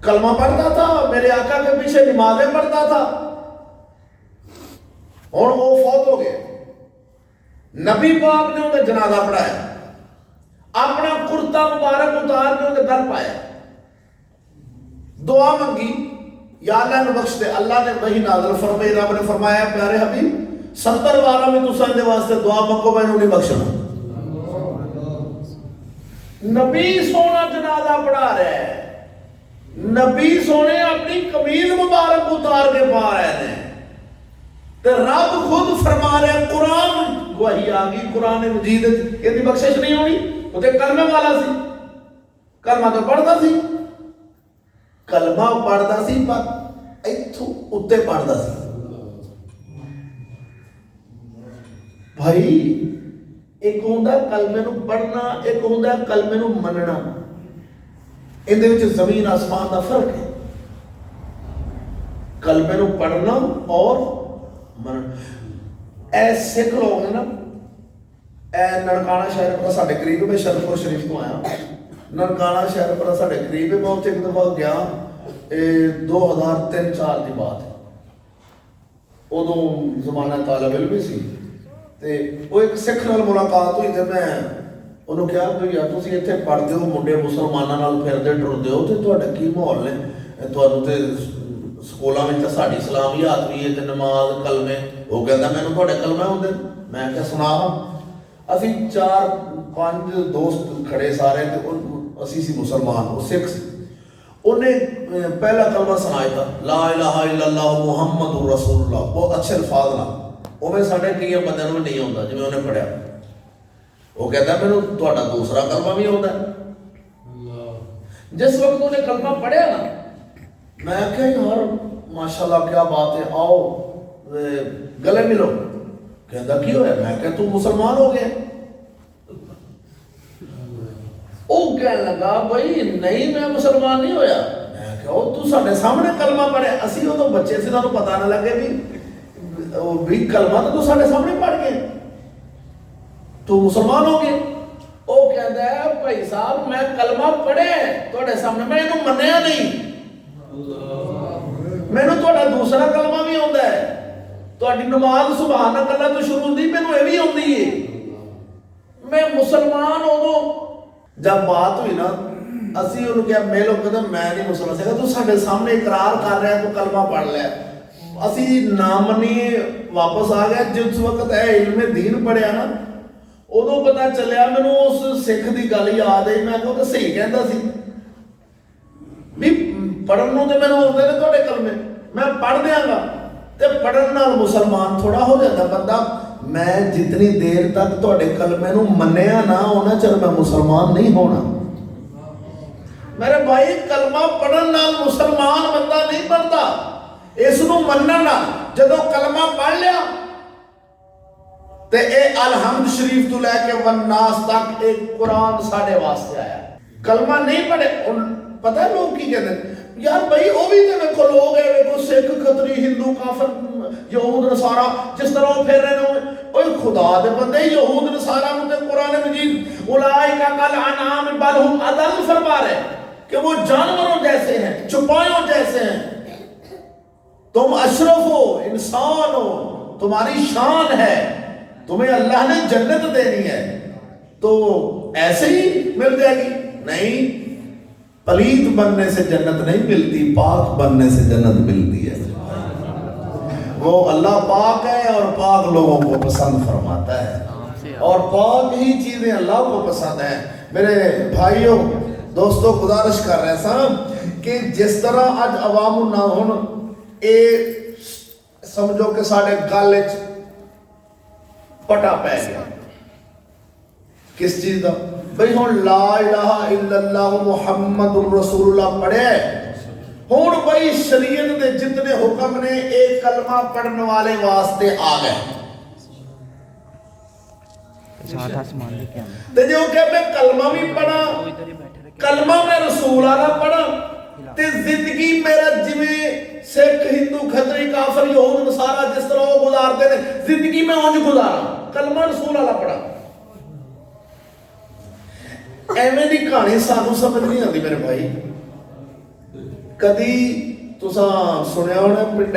कलमा पढ़ता था, मेरे आका के पीछे नमाजें पढ़ता था। और वो फौत हो गए, नबी पाक ने उन्हें जनाजा पढ़ाया, अपना कुर्ता मुबारक उतार के उन्हें दर पाया, दुआ मंगी, या अल्लाह ने बख्श दे। अल्लाह ने वही नाज़िल फरमाई, रब ने फरमाया प्यारे हबीब 70 वारा में तुसा दे वास्ते दुआ मंगो, मैंने उन्हें बख्शना। नबी सोना जनाजा पढ़ा रहे हैं, नबी सोने अपनी कमीज मुबारक उतार के पा रहे हैं, तो रब खुद फरमा रहे, कुरान वही आ गई, कुरान मजीद कहती बख्शिश नहीं होनी। उसे कलमे वाला सी, कलमा तो पढ़ता सी, कलमा पढ़ता सी पर इथों उत्ते पढ़ता सी। भाई एक होंदा कलमे नूं पढ़ना, एक होंदा कलमे नूं मनना, इहदे विच जमीन आसमान का फर्क है। कलमे नूं पढ़ना और मनना। ऐ सिख लोग ने ना, ऐ ननकाना शहर पर साढ़े करीब, मैं शरफपुर शरीफ तो आया, ननकाना शहर पर साढ़े करीब है। मैं उत्थे एक दफा गया, 2003-4 की बात है, उदों जमाना तालिब इल्म भी सी, ते वो एक सिख नाल मुलाकात हुई। तो मैं ਉਹਨੂੰ ਕਿਹਾ ਵੀ ਯਾਰ ਤੁਸੀਂ ਇੱਥੇ ਪੜ੍ਹਦੇ ਹੋ, ਮੁੰਡੇ ਮੁਸਲਮਾਨਾਂ ਨਾਲ ਫਿਰਦੇ ਟੁਰਦੇ ਹੋ, ਤੇ ਤੁਹਾਡਾ ਕੀ ਮਾਹੌਲ ਨੇ? ਤੁਹਾਨੂੰ ਤੇ ਸਕੂਲਾਂ ਵਿੱਚ ਤਾਂ ਸਾਡੀ ਇਸਲਾਮੀਆਤ ਵੀ ਹੈ ਤੇ ਨਮਾਜ਼, ਕਲਮੇ। ਉਹ ਕਹਿੰਦਾ ਮੈਨੂੰ ਤੁਹਾਡੇ ਕਲਮੇ ਹੁੰਦੇ। ਮੈਂ ਕਿਹਾ ਸੁਣਾ। ਅਸੀਂ 4-5 ਦੋਸਤ ਖੜੇ ਸਾਰੇ, ਤੇ ਅਸੀਂ ਸੀ ਮੁਸਲਮਾਨ, ਉਹ ਸਿੱਖ ਸੀ। ਉਹਨੇ ਪਹਿਲਾ ਕਲਮਾ ਸੁਣਾਇਆ ਲਾ ਇਲਾਹਾ ਇल्लल्लाह ਮੁਹੰਮਦੁਰ ਰਸੂਲੁल्लाह, ਬਹੁਤ ਅੱਛੇ ਅਲਫਾਜ਼ ਨਾਲ। ਉਵੇਂ ਸਾਡੇ ਕਈ ਬੰਦਿਆਂ ਨੂੰ ਨਹੀਂ ਆਉਂਦਾ ਜਿਵੇਂ ਉਹਨੇ ਪੜ੍ਹਿਆ। वो कहता मैंने थोड़ा दूसरा कलमा भी होता है। जिस वक्त उन्हें कलमा पढ़िया ना, मैं क्या यार माशाल्लाह क्या बात है, आओ गले मिलो। कहता की होया? मैं क्या तू मुसलमान हो गया? वो कह लगा भाई नहीं मैं मुसलमान नहीं होया। मैं क्या तू साढ़े सामने कलमा पढ़े, असी उदों बच्चे से तुहानूं पता ना लगे भी कलमा तो तू साढ़े सामने पढ़ गए, तू मुसलमान हो गए। वो कहता है भाई साहब मैं कलमा पढ़े थोड़े सामने, मैं इन्हू मन्निया नहीं, मैनू थोड़ा दूसरा कलमा भी आता है। थोड़ी नमाज सुभान अल्लाह तो शुरू होती, मैनू ये भी आती है। मैं मुसलमान उदों जब बात हुई ना, ਅਸੀਂ ਉਹਨੂੰ ਕਿਹਾ ਮੇਲੋ, ਕਹਿੰਦਾ ਮੈਂ ਨਹੀਂ ਮੁਸਲਮਾਨ ਸੀਗਾ, ਤੂੰ ਸਾਡੇ ਸਾਹਮਣੇ ਇਕਰਾਰ ਕਰ ਰਿਹਾ, ਤੂੰ ਕਲਮਾ ਪੜ੍ਹ ਲਿਆ। ਅਸੀਂ ਨਾ ਮੰਨੀਏ, ਵਾਪਸ ਆ ਗਿਆ। ਜਿਸ ਵਕਤ ਇਹ ਇਲਮੇ ਦੀਨ ਪੜਿਆ ਨਾ, ਉਦੋਂ ਪਤਾ ਚੱਲਿਆ ਮੈਨੂੰ ਉਸ ਸਿੱਖ ਦੀ ਗੱਲ ਯਾਦ ਆਈ। ਮੈਂ ਕਿਹਾ ਉਹ ਤਾਂ ਸਹੀ ਕਹਿੰਦਾ ਸੀ ਵੀ ਪੜਨ ਨੂੰ ਤੇ ਮੈਨੂੰ ਆਉਂਦੇ ਨੇ ਤੁਹਾਡੇ ਕਲਮੇ, ਮੈਂ ਪੜ੍ਹ ਦਿਆਂਗਾ। ਤੇ ਪੜਨ ਨਾਲ ਮੁਸਲਮਾਨ ਥੋੜਾ ਹੋ ਜਾਂਦਾ ਬੰਦਾ। ਮੈਂ ਜਿਤਨੀ ਦੇਰ ਤੱਕ ਤੁਹਾਡੇ ਕਲਮੇ ਨੂੰ ਮੰਨਿਆ ਨਾ, ਉਹਨਾਂ ਚਿਰ ਮੈਂ ਮੁਸਲਮਾਨ ਨਹੀਂ ਹੋਣਾ। ਮੇਰੇ ਭਾਈ, ਕਲਮਾ ਪੜਨ ਨਾਲ ਮੁਸਲਮਾਨ ਬੰਦਾ ਨਹੀਂ ਬਣਦਾ, ਇਸ ਨੂੰ ਮੰਨਣ ਨਾਲ। ਜਦੋਂ ਕਲਮਾ ਪੜ੍ਹ ਲਿਆ ਤੇ ਇਹ ਅਲਹਮਦ ਸ਼ਰੀਫ ਤੋਂ ਲੈ ਕੇ ਵਨਾਸ ਤੱਕ ਇਹ ਕੁਰਾਨ ਸਾਡੇ ਵਾਸਤੇ ਆਇਆ। ਕਲਮਾ ਨਹੀਂ ਪੜ੍ਹੇ, ਪਤਾ ਲੋਕ ਕੀ ਕਹਿੰਦੇ ਯਾਰ ਭਾਈ, ਉਹ ਵੀ ਤੇ ਵੇਖੋ ਲੋਕ ਹੈ, ਵੇਖੋ ਸਿੱਖ, ਖੱਤਰੀ, ਹਿੰਦੂ, ਕਾਫਰ, ਯਹੂਦ, ਨਸਾਰਾ, ਜਿਸ ਤਰ੍ਹਾਂ ਉਹ ਫਿਰ ਰਹੇ ਨੇ। ਓਏ ਖੁਦਾ ਦੇ ਬੰਦੇ, ਯਹੂਦ ਨਸਾਰਾ ਨੂੰ ਤੇ ਕੁਰਾਨ मजीद उलाइका कल अनाम बल हुम अदल फरमा रहे कि वो जानवरों जैसे हैं, चौपायों जैसे हैं। तुम अशरफ हो, इंसान हो, तुम्हारी शान है, तुम्हें अल्लाह ने जन्नत देनी है तो ऐसे ही मिल जाएगी? नहीं, पलीत बनने से जन्नत नहीं मिलती, पाक बनने से जन्नत मिलती है। वो अल्लाह पाक है और पाक लोगों को पसंद फरमाता है और पाक ही चीजें अल्लाह को पसंद है। मेरे भाइयों दोस्तों, गुजारिश कर रहे साहब कि जिस तरह अज अवाम ना हो, ये समझो कि साढ़े गल पटा पै गया। किस चीज का? भाई हुण ला इलाहा इल्लल्लाह मुहम्मदुर रसूलुल्लाह पढ़े, हुण भाई शरीयत के जितने हुक्म ने एक कलमा पढ़ने वाले वास्ते आ गए। ते जो कह मैं कलमा भी पढ़ा, कलमा मैं रसूल वाला पढ़ा, ते जिंदगी मेरा जिवें सिख, हिंदू, खतरी, काफर, यहूद, नसारा जिस तरह वो गुजारते हैं, जिंदगी में उंज गुजारा। कलमा रसूल वाला पढ़ा। एवें दी कहानी सानू समझ नहीं आती मेरे भाई। कदी तुसा सुनिया होना पिंड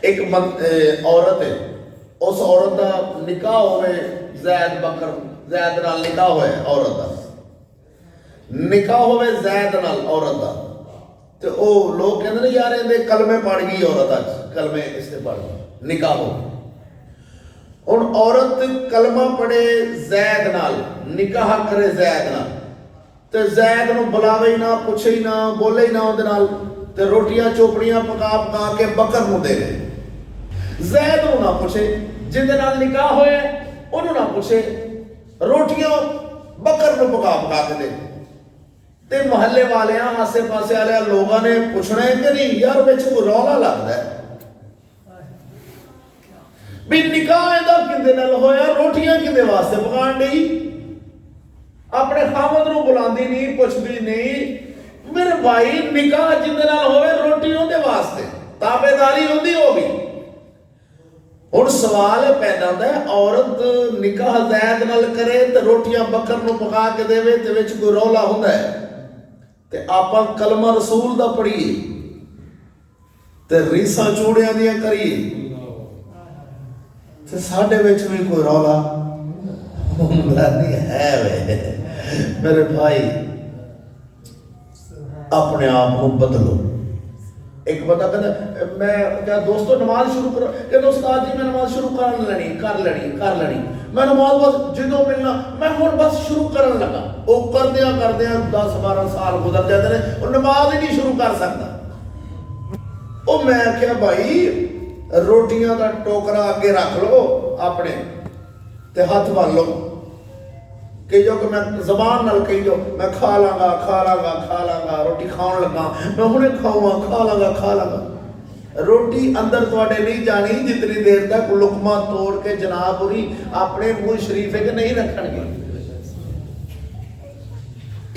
एक औरत है, उस औरत का निकाह होवे जैद बकर, जैद नाल निकाह होया औरत का, निकाह होवे जैद नाल औरत का। ते ओ लोग कहंदे ने यार इहदे कलमे पढ़ गई औरत, अज कलमे इसने पढ़ गई, निकाह हो। हुण औरत कलमा पढ़े जैद नाल, निकाह करे जैद नाल, ते जैद नूं बुलावे ही ना, पुछे ही ना, बोले ही ना उहदे नाल, ते रोटियां चोपड़ियां पका पका के बकर नूं देवे। जैद नूं ना पुछे, जिहदे नाल निकाह होया उहनूं ना पुछे, रोटियां बकर नूं पका पका के दे। ते मोहल्ले वालियां, आसे पासे वाले लोगों ने पुछना है कि नहीं यार विच कोई रौला लगदा है भी निकाह इहदा किंदे नाल होया, रोटियां किंदे वास्ते पकाण दी, अपने खामद नूं बुलांदी नहीं, पुछदी नहीं। मेरे भाई निकाह जिंदे नाल होवे, रोटी उहदे वास्ते, ताबेदारी उहदी होगी। हुण सवाल पैदा होंदा है, औरत निकाह जैद नाल करे ते रोटियां बकर नूं पका के देवे ते विच कोई रौला हुंदा है, ते आपां कलमा रसूल दा पढ़ीए ते रीसां चूड़ियां दियां करिए ते साडे विच भी कोई रौला हुंदा नहीं है। वे मेरे भाई, अपने आप को बदलो। एक बंदा कहता मैं क्या दोस्तों नमाज शुरू करो, कहते उस्ताद जी मैं नमाज शुरू कर लेनी, मैं नमाज बस जो मिलना मैं हुण बस शुरू करन लगा। वो करदियां 10-12 साल गुजर जाते हैं और नमाज ही नहीं शुरू कर सकता। वो मैं क्या भाई रोटियां का टोकरा अगे रख लो अपने ते हाथ बन लो, कही जो कि मैं जबान नाल कही जो मैं खा लांगा, रोटी खाण लगा, मैं हुणे खाऊंगा, खा लांगा। रोटी अंदर तुहाडे नहीं जानी जितनी देर तक लुकमा तोड़ के जनाब पूरी अपने मुंह शरीफ के नहीं रखणगे।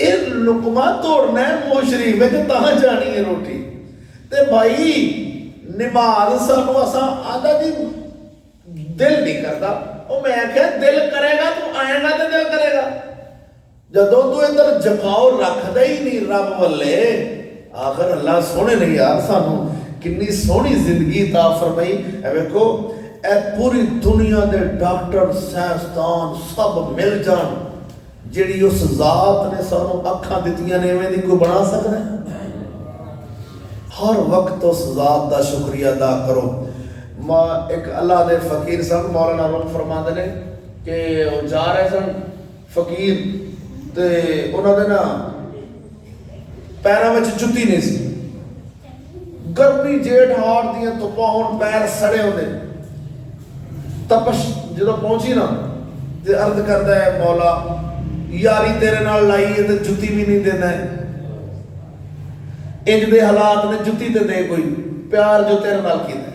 ये लुकमा तोड़ना है मुंह शरीफ के तां जानी है रोटी। ते भाई नमाज सानू असा आदा जी दिल नहीं करता। वो मैं क्या दिल करेगा तू आएगा तो दिल करेगा, जदों तू इधर झुकाओ रखदा ही नहीं रब वल्ले। आखिर अल्लाह सोने ने यार सानू कितनी सोहनी जिंदगी ता फरमाई। वेखो ए पूरी दुनिया दे डॉक्टर साइंसदान सब मिल जान, ਜਿਹੜੀ ਉਸ ਜ਼ਾਤ ਨੇ ਸਾਨੂੰ ਅੱਖਾਂ ਦਿੱਤੀਆਂ ਨੇ ਐਵੇਂ ਦੀ ਕੋਈ ਬਣਾ ਸਕਦਾ ਹੈ? हर वक्त उस ज़ात का शुक्रिया अदा करो। एक अल्लाह के फकीर सन मौलाना रूम फरमाते ने कि वो जा रहे सन फकीर ते उन्होंने ना पैरों में जुत्ती नहीं सी, गर्मी जेठ हाड़ दियां धुप्पां हुण पैर सड़े होंदे, तपश जो पहुंची ना ते अर्ज करता है मौला यारी तेरे नाल लाई है ते जुत्ती भी नहीं देना है, इंज दे हालात ने जुत्ती ते दे कोई प्यार जो तेरे नाल कीता।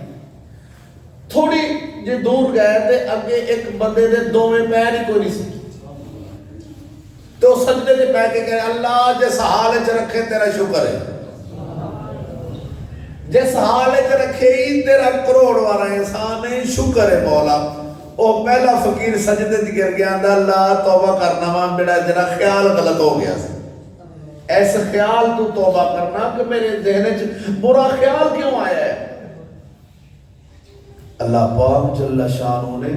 थोड़ी जे दूर गए ते अगे एक बंदे दे दोवें पैर ही कोई नहीं सी, तो सजदे ते पै के कहे अल्लाह जिस हाल च रखे तेरा शुक्र है, जिस हाल च रखे ही तेरा करोड़ वाला इंसान है, शुक्र है मौला। ओ पहला फकीर सजदे च गिर गया, अल्लाह तौबा करना वा, मेरा जरा ख्याल गलत हो गया सी, ऐसे ख्याल तू तौबा करना कि मेरे ज़हन च बुरा ख्याल क्यों आया है। अल्लाह पाक जल्ला शानू ने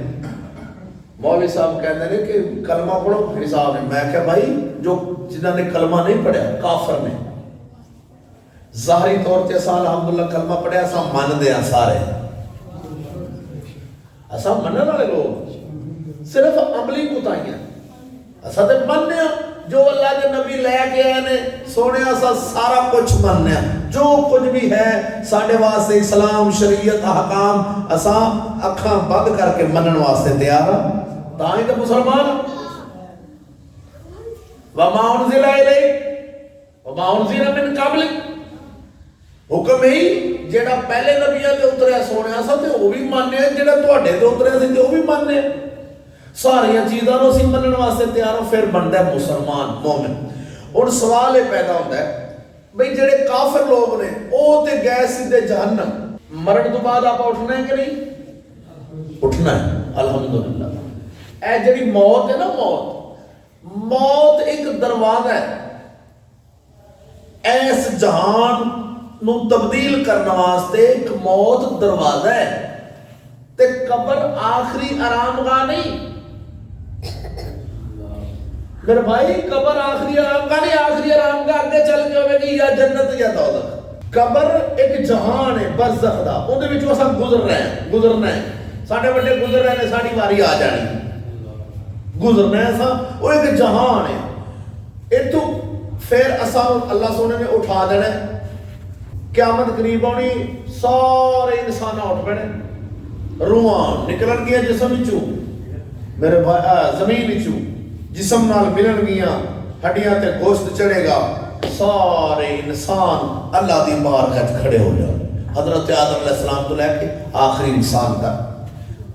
मौलवी साहब कहते हैं कि कलमा पढ़ो हिसाब है। मैं क्या भाई जो जिन्होंने कलमा नहीं पढ़ा काफर ने, ज़ाहरी तौर पर असा अल्हम्दुलिल्लाह कलमा पढ़िया असा मनते हैं, सारे असा मनने वाले लोग, सिर्फ अमली कुताहियां असा तो मनने जो अल्लाह के नबी लैके आए ने सोने असा सारा कुछ मनने, जो कुछ भी है साढ़े वास्ते इस्लाम शरीयत अहकाम असा अखां बंद करके मनन वास्ते तैयार हाँ। तां ही तो मुसलमान वमा उनज़िला इलैक वमा उनज़िला मिन क़ब्लिक, हुक्म ही जेड़ा पहले नबियां ते उतरिया सोने असा ते वो भी मानने, जेड़ा तुहाडे ते उतरिया सी ते वो भी मानने, सारिया चीज़ों को असीं मनन वास्ते तैयार हो, फिर बनता है मुसलमान मोमिन। हुण सवाल ये पैदा होता है भाई जेड़े काफिर लोग ने वो ते गए सीधे जहन्नम, मरण तो बाद आप उठना है कि नहीं? उठना है अल्हम्दुलिल्लाह। ऐ जेड़ी मौत है ना, मौत एक दरवाजा है, ऐस जहान नू तब्दील करने वास्ते एक मौत दरवाजा है, ते कब्र आखिरी आरामगाह नहीं मेरे भाई, कब्र आखिरी आरामगाह नहीं, आखिरी आरामगाह आगे चल के होगी या जन्नत या दौलत। कब्र एक जहान है बरज़ख दा, उहदे विचों असां गुजरना है, साडे वड्डे गुजर रहे ने, साडी वारी आ जानी, गुजरना है असां, वो एक जहान है। इत्थों फिर असां अल्लाह सोने ने उठा देना, क़यामत करीब आनी, सारे इंसान उठ पैने, रूहां निकलन गियां जिस्म विचों मेरे भाई, जमीन विचों जिस्म नाल मिलन गियां, हड्डियां ते गोश्त चढ़ेगा, सारे इंसान अल्लाह दी बारगाह च खड़े हो जाओ। हजरत आदम अलैहिस्सलाम तो लैके आखिरी इंसान तक।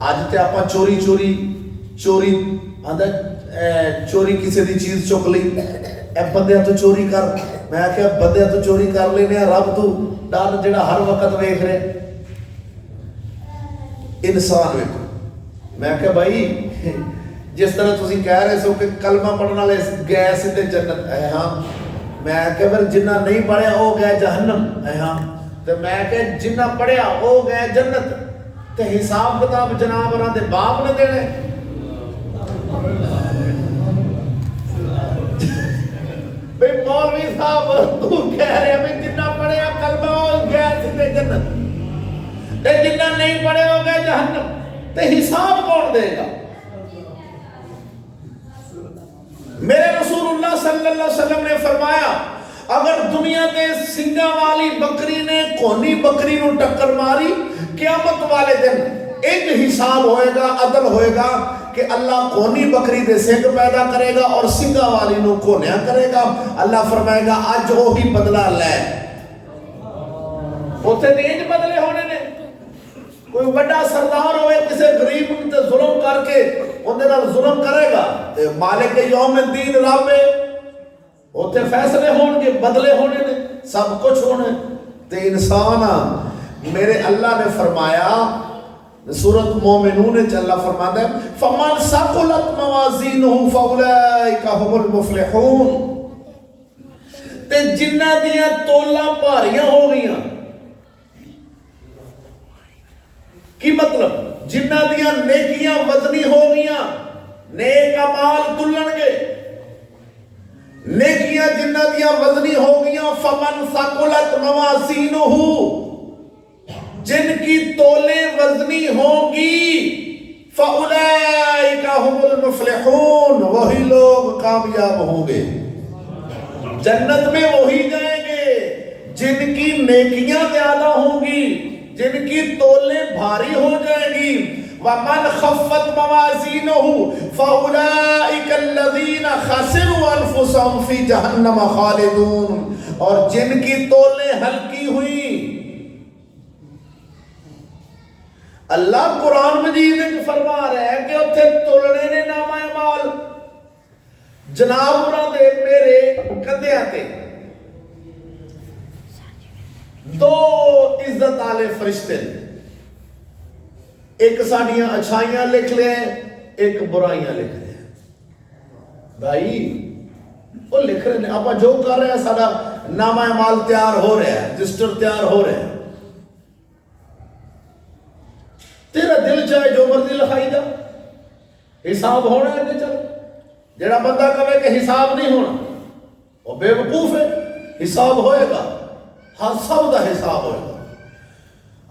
अज ते आपां चोरी आंदा चोरी किसी दी चीज़ चुक ली, ए बंदियां तो चोरी कर, मैं क्या बंदियां तो चोरी कर लेने, रब तो डर जिहड़ा हर वक्त वेख रहे इंसान वेखो। मैं क्या भाई जिस तरह तुम कह रहे सो कि कलमा पढ़ने वाले गए सीधे जन्नत है, हाँ मैं क्या फिर जिन्ना नहीं पढ़िया वो गए जहन्नम है, हाँ तो मैं क्या जिन्ना पढ़िया वो गए जन्नत, तो हिसाब किताब जनाब उन्होंने बाप ने देने। भाई मौलवी साहब तू कह रहे भाई जिन्ना पढ़िया कलमा वो गए सीधे जन्नत, ते जिन्ना नहीं पढ़े हो गए जहन्नम, ते हिसाब कौन देगा? मेरे रसूलुल्लाह सल्लल्लाहु अलैहि वसल्लम ने फरमाया अगर दुनिया के सिंगा वाली बकरी ने कोनी बकरी को टक्कर मारी, क़यामत वाले दिन एक हिसाब होएगा, अदल होएगा कि अल्लाह कोनी बकरी दे सिंग पैदा करेगा और सिंगा वाली नु कोन्या करेगा। अल्लाह फरमाएगा आज वो ही बदला ले, उसे तेज बदले होने ने। कोई बड़ा सरदार होए किसी गरीब ते जुल्म करके उन्हें नाल जुल्म करेगा, ते मालिक यौम दीन रब उथे फैसले होंगे, बदले होने ने, सब कुछ होने। ते इंसान मेरे अल्लाह ने फरमाया सूरत मोमिनून में अल्लाह फरमाता है फमन सकुलत मवाजीनुहु फउलाइका हुमुल मुफलिहून, ते जिन्ना दियां तोला भारियां हो गईयां, की मतलब जिन्ना दियां नेकियां वजनी हो गईयां, नेक अमाल तुलणगे, नेकियां जिन्ना दियां वजनी हो गईयां फमन सकुलत मवासीनुहु, जिनकी तोले वजनी होंगी फउलाइका हुमुल मुफलिहून, वही लोग कामयाब होंगे, जन्नत में वही जाएंगे जिनकी नेकियां ज्यादा होंगी, जिनकी तोले भारी हो जाएगी। वमन खफ्फत मवाज़ीनुहु फउलाइका अल्लज़ीना खसिरू अनफुसहुम फी जहन्नम खालिदून, और जिनकी तोले हल्की हुई, अल्लाह कुरान मजीद में फरमा रहा है कि उत्थे तोलने ने नामा अमाल जनाब उन्होंने मेरे कंधे ते दो इज्जत आले फरिश्ते, एक साडियां अच्छाइयां लिख ले, एक बुराइयां लिख ले। भाई वो लिख रहे हैं, आप जो कर रहे हैं साडा नामा अमाल तैयार हो रहा है, रजिस्टर तैयार हो रहा है, तेरा दिल चाहे जो मर्जी लिखाई जा, हिसाब होना है। चल जेड़ा बंदा कहे कि हिसाब नहीं होना वो बेवकूफ है, हिसाब होएगा, हर सब का हिसाब होएगा।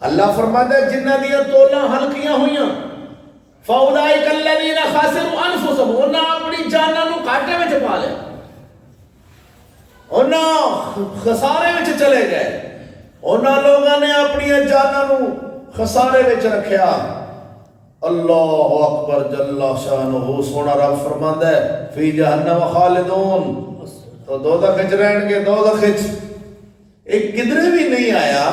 अल्लाह फरमाता है जिन्हां दियां तोलां हल्कियां हुईयां फउलाइका अल्लज़ीना खासिरू अनफुसहुम, उन्हां अपनी जानां नूं घाटे विच पा लिया, उन्हां खसारे विच चले गए, उन्हां लोगों ने अपनी जानां नूं खसारे विच रखिया। अल्लाहु अकबर जल्ला शानुहु, सोना रब फरमांदा है फी जहन्नम खालिदून, तो दोज़ख विच रहणगे, दोज़ख विच। एक किधरे भी नहीं आया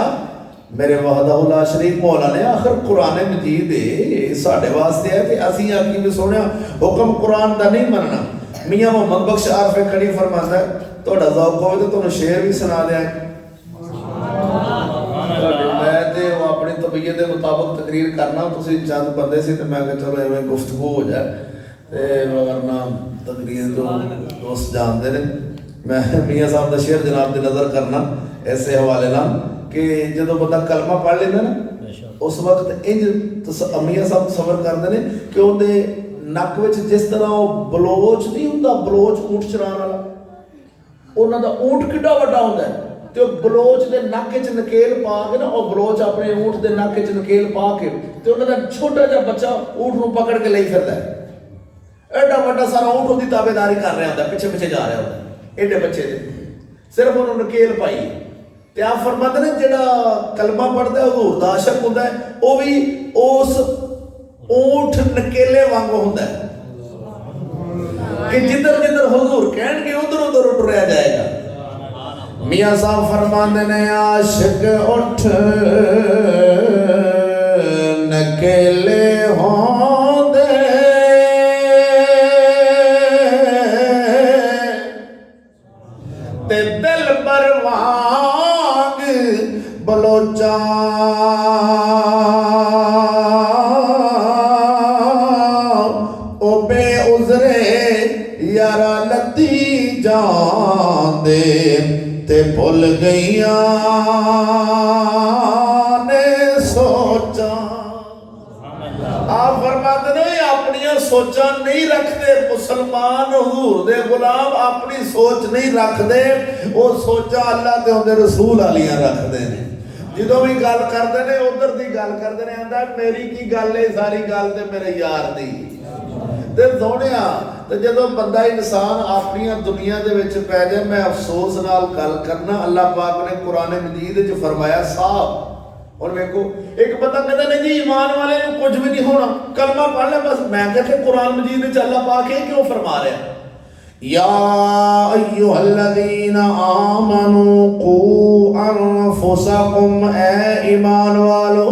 मेरे वहदहु ला शरीक मौला ने आखिर कुरान मजीद है साडे वास्ते है ते असीं आखी भी सोहणिया हुक्म कुरान दा नहीं मनना। मियां मोहम्मद बख्श आरफे खड़ी फरमांदा है तुहाडा ज़ौक होवे ते तुहानूं शेर भी सुना दियां, मैं ते वो अपनी तबीयत के मुताबिक तकरीर करना, तुसीं चंद बंदे सी ते मैं कहा चलो एवें गुफ्तगू हो जाए ते वरना तकरीर तो दोस्त जानते ने। मैं मियाँ साहब का शेर जनाब की नज़र करना ऐसे हवाले नाल कि जो बंदा कलमा पढ़ लेंदा ना उस वक्त इंज मियाँ साहब सबर करते हैं कि उहदे नक विच जिस तरह वो बलोच नहीं हुंदा, बलोच ऊँट चराण वाला, उन्हां दा ऊँट किड्डा वड्डा हुंदा है ते बलोच दे नक विच नकेल पा के ना, और बलोच अपने ऊँट दे नक विच नकेल पा के ते उन्हां दा छोटा जिहा बच्चा ऊँट नूं पकड़ के लई फिरदा है। एडा वड्डा सारा ऊँट उहदी ताबेदारी कर रहा होंदा, पिछे पिछे जा रहा होंदा, एडे बच्चे दे सिर्फ उन्होंने नकेल पाई। ते आप फरमाते ने जिहड़ा कलमा पढ़दा है हुजूर दा आशिक हुंदा है, वो भी उस ऊँट नकेले वांगू हुंदा है कि जिधर जिधर हुजूर कहणगे उधर उधर टुरिया जाएगा। मियाँ साहब फरमाते ने आशिक उठ नकेले होंदे ते दिल बरवाग बलोचा, ओ बे उजरे यारा लती जांदे ते भुल गईया ने सोचा। आप फरमाते ने अपनी सोचा नहीं रखते मुसलमान, हुजूर दे गुलाम अपनी सोच नहीं रखते, वो सोचा अल्लाह ते उहदे रसूल वालियां रखते हैं। जो भी गल करते हैं उधर की गल करते हैं, आंदा मेरी की गल है, सारी गल ते मेरे यार दी ते सोहणिया। तो जो बंदा इंसान अपनी दुनिया दे विच पै जाए, मैं अफसोस नाल गल करना, अल्लाह पाक ने कुरान मजीद च फरमाया साहब। और देखो एक बंदा कहता नहीं जी ईमान वाले को कुछ भी नहीं होना, कलमा पढ़ ले बस। मैं कहते कुरान मजीद च अल्लाह पाक ये क्यों फरमा रहा है, या अय्युहल्लज़ीना आमनू कू अनफुसकुम, ए ईमान वालो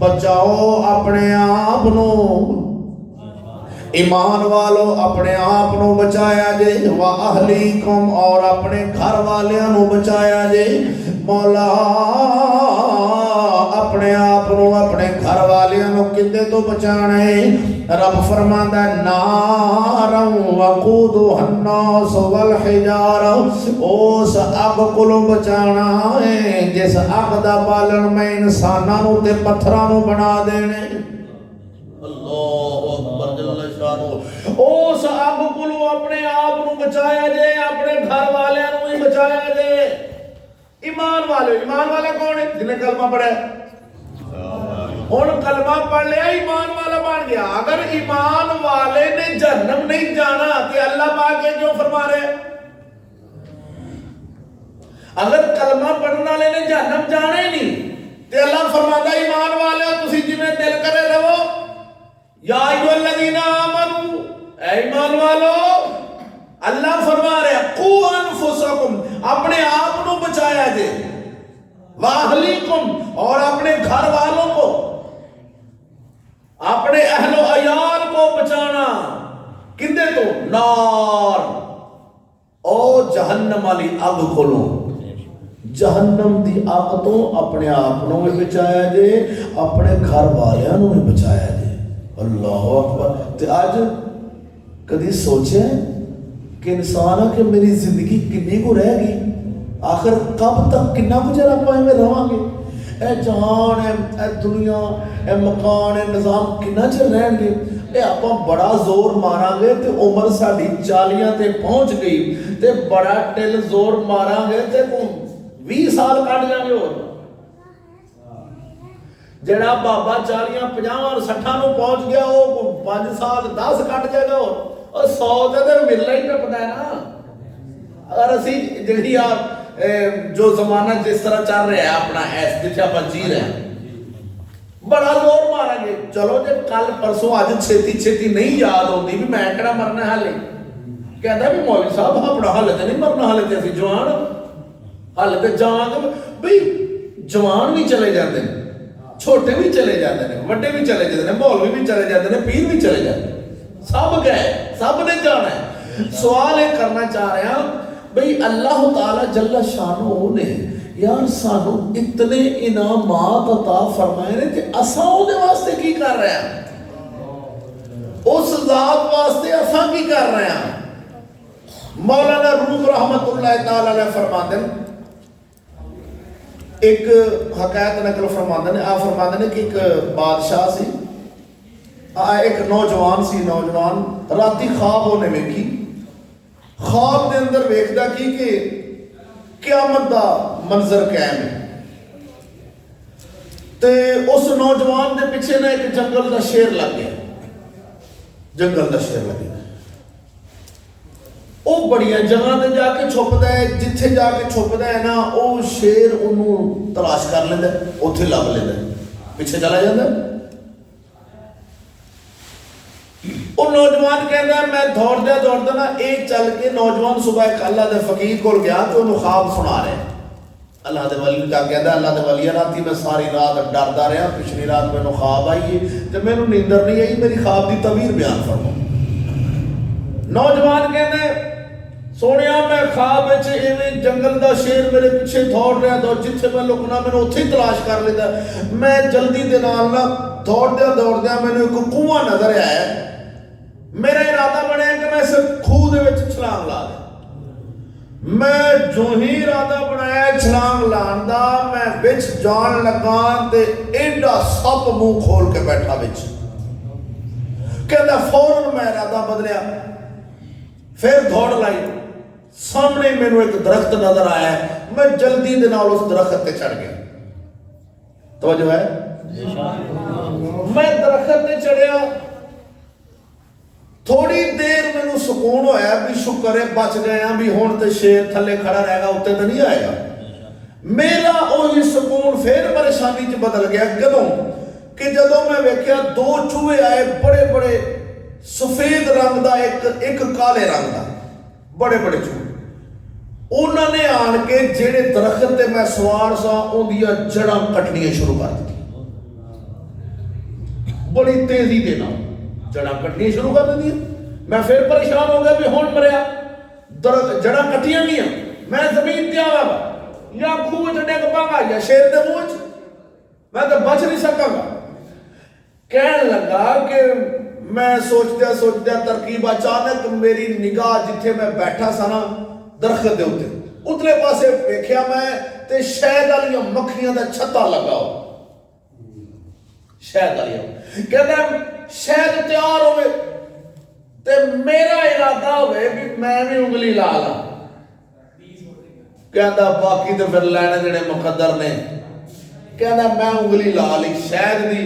बचाओ अपने आप नू, ईमान वालो अपने आप नू बचाया जे, व अहलीकुम और अपने घर वालियां नू बचाया जे। मौला अपने आप नू अपने घर वालियां नू किदे तो बचाना है। रब फरमांदा नारं वक़ूदुहा अन्नास वल हिजारा, उस अग कोलों बचाना है जिस अग दा बालन मैं इंसानां नू ते पत्थरां नू बना देने। अल्लाहु अकबर जल्ल शानो उस अग कोलों अपने आप को बचाया जे, अपने घर वालियां को भी बचाया जे। ईमान वाले कौन है? जिन्हें कलमा पढ़ा हुण कलमा पढ़ लिया ईमान वाला बन गया। अगर ईमान वाले ने जहन्नम नहीं जाना तो अल्लाह पाक क्यों फरमा रहे? अगर कलमा पढ़ने वाले ने जहन्नम जाना ही नहीं तो अल्लाह फरमाता ईमान वाले तुसी जिवें दिल करे रहो। या अय्युहल्लज़ीना आमनू, ऐ ईमान वालो, अल्लाह फरमा रहा कू अनफुसकुम, अपने आप को बचाया जे, वाहलीकुम, और अपने घर वालों को, अपने अहलो अयाल को बचाना। किंदे तो? नार, ओ जहन्नम वाली अग खोलो, जहन्नम दी अग तो अपने आप को भी बचाया जे, अपने घर वालियां भी बचाया जे। अल्लाह अकबर। ते अज कदी सोचे कि इंसान कि मेरी जिंदगी किन्नी को रहेगी, आखिर कब तक किन्ना कुछ आप में रहांगे? ए जहान है, ए दुनिया, ए मकान, ए निजाम किन्ना चिर रहेंगे? आप बड़ा जोर मारांगे तो उम्र साड़ी 40 ते पहुंच गई, ते बड़ा टिल जोर मारांगे तो 20 साल कट जाएंगे। और जड़ा बाबा 40, 50 और 60 में पहुंच गया वो 5 साल 10 कट जाएगा। और 100 तो मिलना ही टपना है ना। अगर असी जी जो जमाना जिस तरह चल रहा है अपना ऐस जिथे आप जी रहे हैं, बड़ा जोर मारेंगे। चलो जो कल परसों अज छेती छेती नहीं याद आती भी मैं कड़ा मरना, हाले कहता भी मौलवी साहब अपना हाले तो नहीं मरना, हाले तो असी जवान, हाले तो जान भाई जवान भी चले जाते हैं, छोटे भी चले जाते हैं, बड़े भी चले जाते हैं, मौलवी भी चले जाते हैं, पीर भी चले जाते हैं, सब गए, सब ने जाना है। सवाल ये करना चाह रहे हैं भाई अल्लाह ताला जल्ला शानो ने यार सानू इतने इनामात अता फरमाए ने कि असा उहदे वास्ते की कर रहे हैं, उस जात वास्ते असा की कर रहे हैं। मौलाना रूम रहमतुल्लाह ताला अलैह फरमाते हैं, एक हकायत नकल फरमाते ने, आ फरमाते ने कि एक बादशाह सी, एक नौजवान सी, नौजवान राती ख्वाब उन्हें वेखी, ख्वाब के अंदर वेखदा कि क़यामत दा मंजर कायम है। ते उस नौजवान के पीछे ना एक जंगल का शेर लग गया, जंगल का शेर लग गया। वो बड़िया जगह ते जाके छुपदा है, जिथे जाके छुपदा है ना वो शेर उन्होंने तलाश कर लेंदा, उत्थे लभ लेंदा, पीछे चला जाता। वो नौजवान कहता मैं दौड़दा ना एक चल के नौजवान सुबह एक अल्लाह के फकीर को गया तो उन्होंने ख्वाब सुना रहे। अल्लाह के वली क्या कहता, अल्लाह के वली राती मैं सारी रात डरदा रहा, पिछली रात मैंने ख्वाब आई है तो मैंने नींदर नहीं आई, मेरी ख्वाब की तवीर बयान फरमाओ। नौजवान कहते सोनिया मैं ख्वाब इवें जंगल का शेर मेरे पीछे दौड़ रहा तो जिथे मैं लुकना मैंने उत्थे ही तलाश कर लेता। मैं जल्दी दे नाल ना दौड़द्या मैंने एक कुआं नजर आया, मेरा इरादा बनया कि मैं इस खूह दे विच छलांग ला दे। मैं जो ही इरादा बनाया छलांग लाण दा, मैं विच जान लगा ते एडा सप मुंह खोल के बैठा विच। कहता फौरन मैं इरादा बदलिया, फिर दौड़ लाई, सामने मैनू एक दरख्त नजर आया, मैं जल्दी दे नाल उस दरख्त ते चढ़ गया। तवज्जो है, मैं दरख्त ते चढ़िया, थोड़ी देर मैनू सुकून होया भी शुक्र है बच गया भी हुण ते शेर थले खड़ा रहेगा, उत्ते तो नहीं आएगा। मेरा वही सुकून फिर परेशानी च बदल गया। कदों कि जदों मैं वेख्या दो चूहे आए, बड़े बड़े सफेद रंग का, एक काले रंग का, बड़े बड़े चूहे। उन्होंने आन के जेड़े दरख्त ते मैं सवार सा उहदियां जड़ां कटनियां शुरू कर दी, बड़ी तेजी के नाल जड़ा कटनी शुरू कर दी। मैं फिर परेशान हो गया भी हुण मरिया, जड़ा कटियां गई, मैं जमीन ते आवागा या खूह च डिग पांगा या शेर दे मुंह च, मैं तो बच नहीं सकांगा। कहन लगा कि मैं सोचद्या तरकीब अचानक मेरी निगाह जिथे मैं बैठा सा ना दरख्त दे उत्ते उतले पासे वेख्या मैं ते शहद वाली मक्खियां दा छत्ता लगा हो, शहद वाली। कहता शहद तैयार होवे, ते मेरा इरादा होवे भी मैं भी उंगली ला ला, कहता बाकी तो फिर लैने देने मुकद्दर ने। कहता मैं उंगली ला ली शहद दी,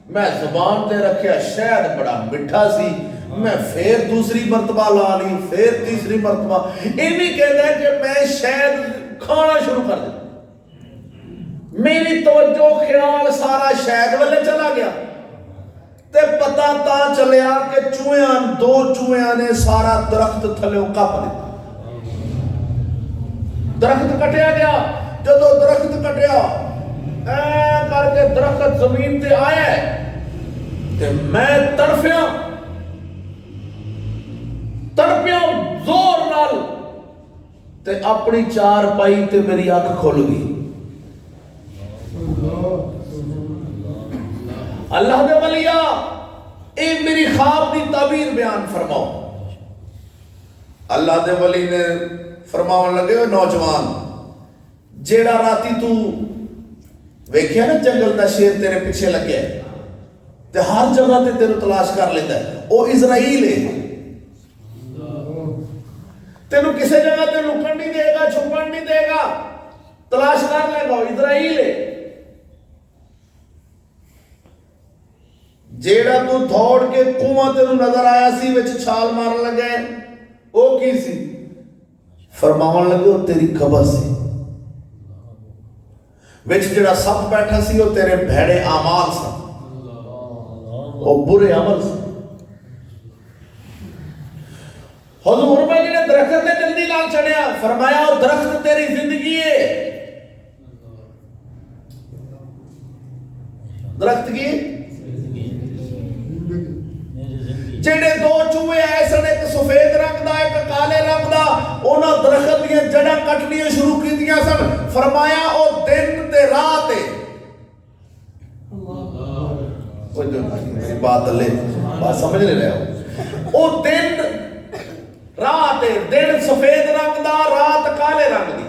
मैं जुबान ते रखिया, शहद बड़ा मिठा सी, मैं फिर दूसरी मरतबा ला ली, फिर तीसरी मरतबा। इन्हीं कहता है कि मैं शहद खाना शुरू कर दिया, मेरी तवज्जो ख्याल सारा शहद वाले चला गया, ते पता ता चलिया कि चूहिया, दो चूहिया ने सारा दरख्त थले कप दिया। दरख्त कटिया गया, जदों दरख्त कटिया ऐ करके दरख्त जमीन ते आया ते मैं तड़फिया जोर नाल, ते अपनी चार पाई ते मेरी अख खुल गई। अल्लाह दे वलिया, ए मेरी ख्वाब दी ताबीर बयान फरमाओ। अल्लाह दे वली ने फरमावन लगे, ओ नौजवान, जेड़ा राती तू वेख्या ना जंगल दा शेर तेरे पीछे लगे ते हर जगह ते तेरे तलाश कर लेता है, ओ इजराइल है। तेनू किसी जगह ते लुकन नहीं देगा, छुपन नहीं देगा, तलाश कर लेगा, इजराइल है। जेड़ा तू दौड़ के कुआं तेनू नजर आया सी, विच छाल मारन लगे, ओ की सी? फरमावन लगे, ओ तेरी कबर सी। विच जेड़ा सप बैठा सी, ओ तेरे भैड़े आमाल सी, ओ बुरे अमल सी। हुजूर में जेड़े दरख्त ने जल्दी लाल चढ़िया, फरमाया ओ दरख्त तेरी जिंदगी है। दरख्त की जेड़े दो चूहे ऐसे, एक सफेद रंग दा, एक काले रंग दा, उन्हां दरख्त दी जड़ां कटनियां शुरू कीतियां सन। फरमाया ओ दिन ते रात है। मेरी बात ले, बात समझ नहीं रहे हो? ओ दिन रात है, दिन सफेद रंग दा, रात काले रंग दी।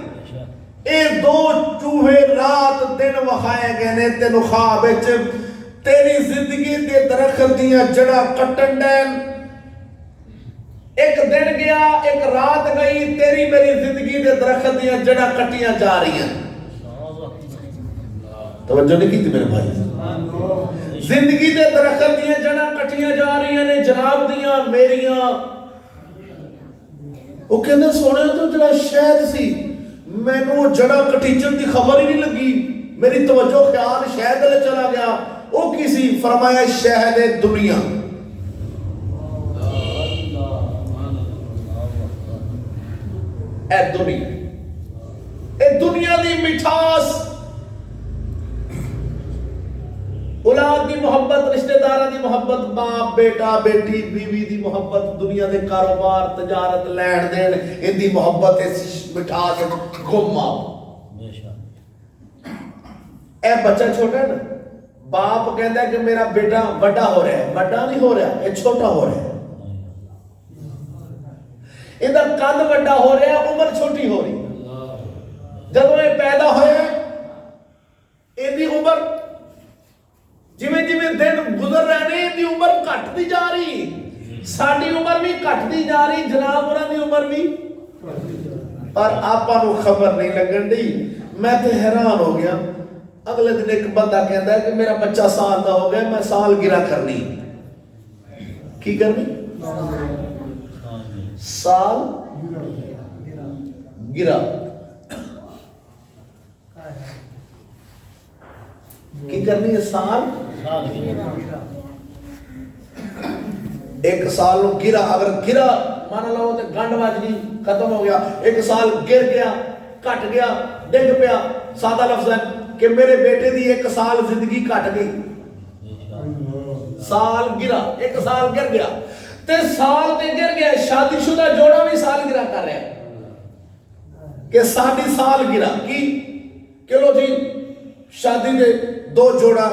ए दो चूहे रात दिन वखाए गए ने तेनू ख्वाब विच, तेरी जिंदगी के दरख्त दियां जड़ा कटन डैन। एक दिन गया, एक रात गई, तेरी मेरी जिंदगी के दरख्त दियां जड़ा कटियां जा रही हैं। तवज्जो नहीं की मेरे भाई? जिंदगी के दरख्त दियां जड़ा कटियां जा रही ने जनाब दियां मेरियां। वो कहते सोने तो जड़ा शहद सी, मैनू जड़ा कटीचन की खबर ही नहीं लगी, मेरी तवज्जो ख्याल शहद वाले चला गया। वो किसी फरमाया शहद दुनिया। ए दुनिया, ए दुनिया दी मिठास, औलाद दी मोहब्बत, रिश्तेदारां दी मोहब्बत, बाप बेटा बेटी बीवी दी मोहब्बत, दुनिया दे कारोबार तजारत लैन देन, इनदी मोहब्बत इस मिठास गुम आओ। ए बच्चा छोटा है ना, बाप कहता है कि मेरा बेटा बड़ा हो रहा है, बड़ा नहीं हो रहा, ये छोटा हो रहा है। इहदा कद बड़ा हो रहा है, उम्र छोटी हो रही। जब ये पैदा होया, इहदी उम्र जिवें जिवें दिन गुजर रहे ने, इहदी उम्र घटती जा रही। साडी उम्र भी घटती जा रही, जनाब होरां दी उम्र भी, पर आपां नूं खबर नहीं लगन दी। मैं तो हैरान हो गया। अगले दिन एक बंदा कहता है कि मेरा बच्चा साल का हो गया, मैं साल गिरा करनी। की करनी? साल गिरा। की करनी है? साल एक साल गिरा, अगर गिरा मान लो तो गंढ बज गई, खत्म हो गया। एक साल गिर गया, घट गया, डिग पिया, सादा लफ्ज है कि मेरे बेटे दी एक साल जिंदगी घट गई। साल गिरा, एक साल गिर गया, ते साल ते गिर गया। शादीशुदा जोड़ा भी साल गिरा कर रहा कि साडी साल गिरा की कि लो जी शादी दे दो जोड़ा,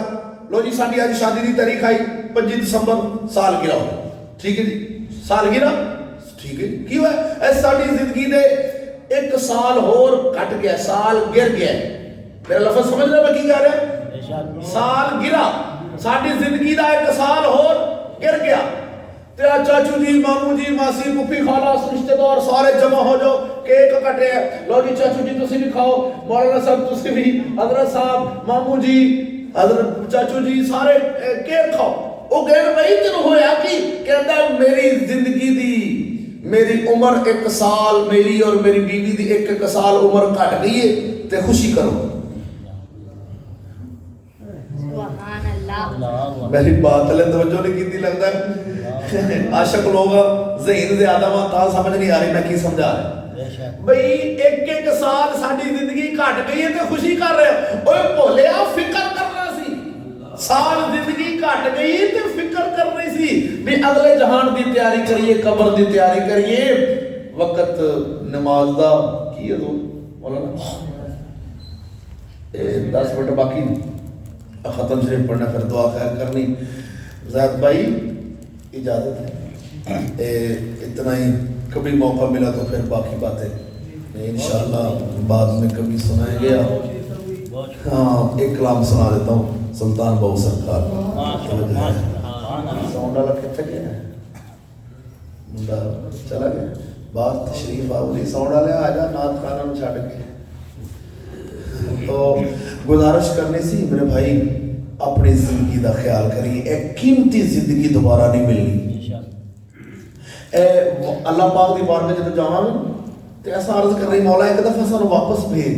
लो जी साडी आज शादी की तारीख आई 25 दिसंबर, साल गिरा हो, ठीक है जी, साल गिरा, ठीक है। की हुआ ऐ साडी जिंदगी दे एक साल होर घट गया, साल गिर गया। मेरा लफ्ज समझ रहे मैं की कह रहा? साल गिरा, साडी जिंदगी का एक साल होर गिर गया। तेरा चाचू जी, मामू जी, मासी, पुप्पी, खाला, रिश्तेदार सारे जमा हो जाओ, केक कटे है, लो जी चाचू जी तुसी भी खाओ, मौलाना साहब तुसी भी, हजरत साहब, मामू जी, हजरत चाचू जी सारे केक खाओ। वो कहन भाई तेन होया कि कहता मेरी जिंदगी दी मेरी उम्र 1 साल, मेरी और मेरी बीवी दी 1 साल उम्र घट गई है, ते खुशी करो। मेरी बात ले तवज्जो नहीं की, लगता है आशक लोग ज़हीन ज्यादा वा ता समझ नहीं आ रही मैं की समझा रहा भाई। 1 साल साडी जिंदगी घट गई है ते खुशी कर रहे हो। ओए भोलिया फिक्र करना सी, साल जिंदगी घट गई ते फिक्र करनी सी भी अगले जहान दी तैयारी करिए, कब्र दी तैयारी करिए। वक्त नमाज दा की है, दो मौलाना 10 मिनट बाकी, खत्म शरीफ पढ़ना, फिर दुआ खैर करनी। ज़ैद भाई इजाज़त है, इतना ही, कभी मौका मिला तो फिर बाकी बातें इंशाअल्लाह बाद में कभी सुनाएंगे। हाँ, एक कलाम सुना देता हूँ, सुल्तान बहु सरकार साउंड वाला कितने गया है, मुंडा चला गया बाहर, तशरीफ आओ, साउंड वाले आ जा, नात खाना छड़ के। तो गुजारिश करनी सी मेरे भाई, अपनी जिंदगी का ख्याल करिए, एक कीमती जिंदगी दोबारा नहीं मिलनी। अल्लाह पाक की बार में जब जावांगे तो ऐसा अर्ज कर रही, मौला एक दफा सानू वापस भेज,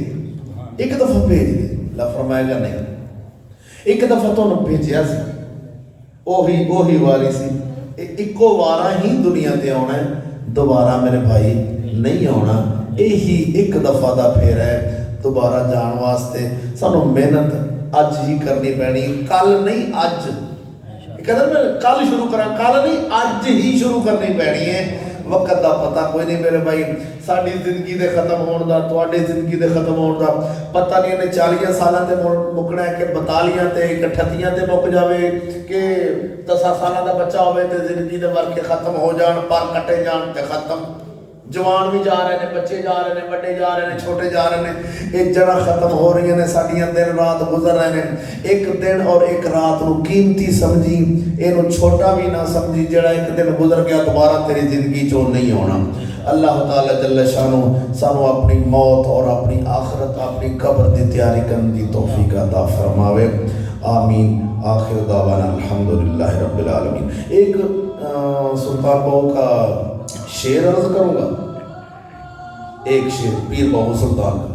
एक दफा भेज दे। अल्लाह फरमाएगा नहीं, एक दफा तो भेजा सी, ओही वारी सी, इको वारा ही दुनिया ते आना है, दोबारा मेरे भाई नहीं आना। यही एक दफा का फेर है, दोबारा जाने वास्ते सानू मेहनत अज ही करनी पैनी, कल नहीं अज। कहते मैं कल शुरू करा, कल नहीं अज ही शुरू करनी पैनी है। वक्त का पता कोई नहीं मेरे भाई, साड़ी जिंदगी के खत्म होने का, तुहाडी जिंदगी के खत्म होने का पता नहीं। इन्हें 40 सालों से मुकना है कि 42 ते 38 ते मुक जाए, कि 10 सालों का बच्चा हो तो जिंदगी के वर्के खत्म हो जान, पर कटे जान ते खत्म। जवान भी जा रहे हैं, बच्चे जा रहे हैं, बड़े जा रहे हैं, छोटे जा रहे हैं, एक जगह खत्म हो रही ने, साड़ियाँ दिन रात गुजर रहे हैं। एक दिन और एक रात को कीमती समझी, इनू छोटा भी ना समझी, जड़ा एक दिन गुजर गया दोबारा तेरी जिंदगी चो नहीं होना। अल्लाह ताला जल्ल शानो सानू अपनी मौत और अपनी आखिरत, अपनी कब्र की तैयारी करने की तौफीक अता फरमावे, आमीन। आखिर दावाना अल्हम्दुलिल्लाह रब्बिल आलमीन। एक सुल्तान बहु का शेर अर्ज करूंगा, एक शेर पीर बाबू सुल्तान का,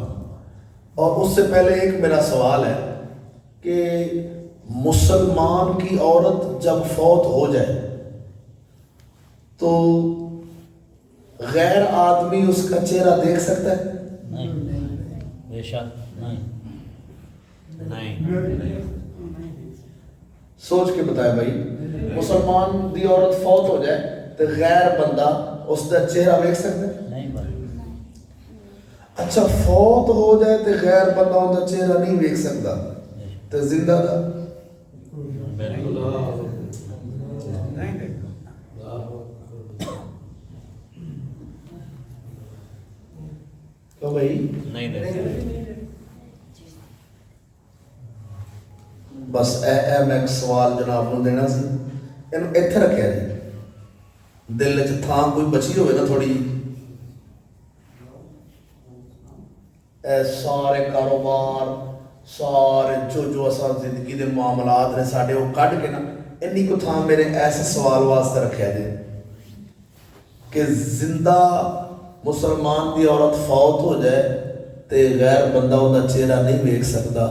और उससे पहले एक मेरा सवाल है कि मुसलमान की औरत जब फौत हो जाए तो गैर आदमी उसका चेहरा देख सकता है? नहीं, बेशक नहीं। सोच के बताए भाई, मुसलमान की औरत फौत हो जाए तो गैर बंदा उसका चेहरा देख सकता है? नहीं। अच्छा, फौत हो जाए तो गैर बंदा उसका चेहरा नहीं देख सकता, तो जिंदा था तो भाई नहीं देख। बस मैं एक सवाल जनाब को देना सी, इन इत्थे रखिया जी, दिल च थां कोई बची होवे ना थोड़ी। सारे कारोबार, सारे जो असा जिंदगी के मामलात ने साडे वो कढ़ के ना इन्नी को थां मेरे ऐसे सवाल वास्ते रखिया जी कि जिंदा मुसलमान की औरत फौत हो जाए तो गैर बंदा उसका चेहरा नहीं देख सकता,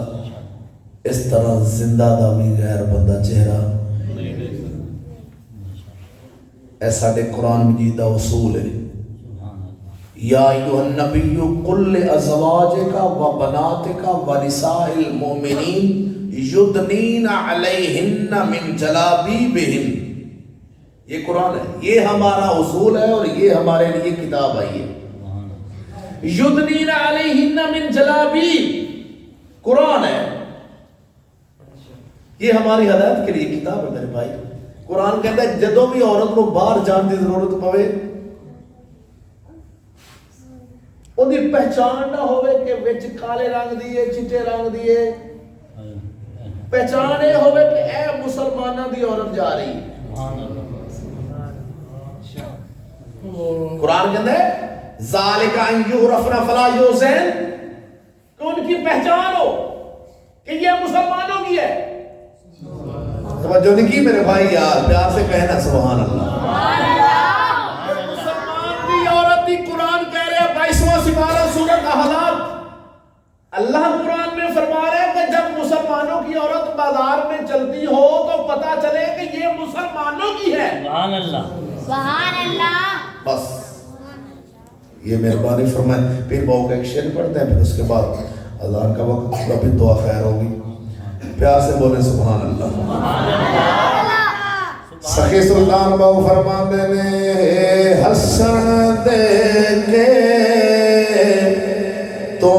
इस तरह जिंदा का भी गैर बंदा चेहरा नहीं देख सकता। ऐसा कुरान मजीद का उसूल है, या अय्युहन नबिय्यु कुल अज़वाजिका व बनातिका व निसाइल मोमिनीन युदनीना अलैहिन्ना मिन जलाबीबिहिन। ये कुरान है, ये हमारा उसूल है और ये हमारे लिए किताब आई है। युदनीना अलैहिन्ना मिन जलाबीब कुरान है, ये हमारी हदायत के लिए किताब है मेरे भाई। कुरान कहता है जदों भी औरत को बाहर जाने की जरूरत पवे, उनकी पहचान ना होवे कि विच काले रंग दी है, चिट्टे रंग दी है, पहचान ये होवे कि ए मुसलमाना दी औरत जा रही है। कुरान कहते हैं ज़ालिका अन युरफ़ना फला युज़ैन, कि उनकी पहचान हो कि ये मुसलमानों की है। तवज्जो नहीं की मेरे भाई, यार प्यार से कहना सुभान अल्लाह। मुसलमान की औरत की कुरान कह रहे हैं 22वां सिपारा सूरत अहज़ाब, अल्लाह कुरान में फरमा रहे हैं कि जब मुसलमानों की औरत बाजार में चलती हो तो पता चले कि ये मुसलमानों की है। सुभान अल्लाह, सुभान अल्लाह। बस ये मेहरबानी फरमाए। फिर बहु का एक शेर पढ़ते हैं, फिर उसके बाद अज़ान का वक्त होगा, फिर दुआ खैर होगी। प्यार से बोले सुभान अल्लाह। सखी सुल्तान बाबू फरमाते ने हसन देखे तो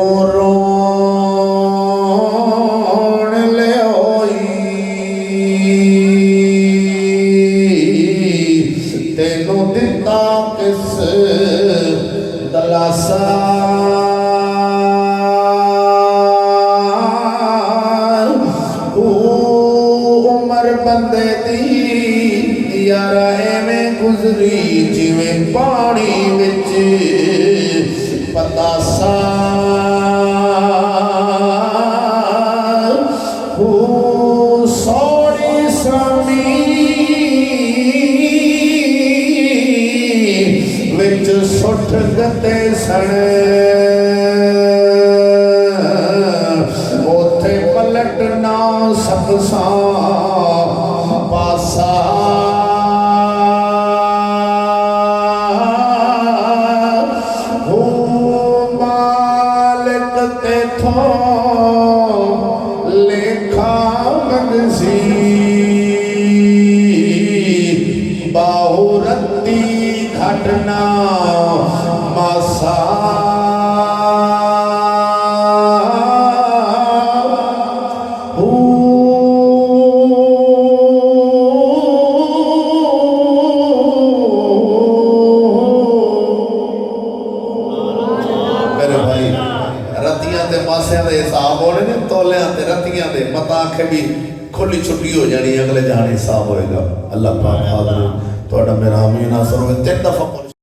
बंदे दी यार एवें गुजरी जिवें पानी विच पतासा, सोड़ी स्वामी विच सुठ गते सने, ओथे पलट ना सकसा पासा, हो मालिक तेथों लेखा मंगसी, बाहु रत्ती घटना मासा, मता आखे भी खुली छुट्टी हो जानी, अगले जाने हिसाब होएगा। अल्लाह पाक हाज़िर थोड़ा मेरा आमीन आसर 3 दफा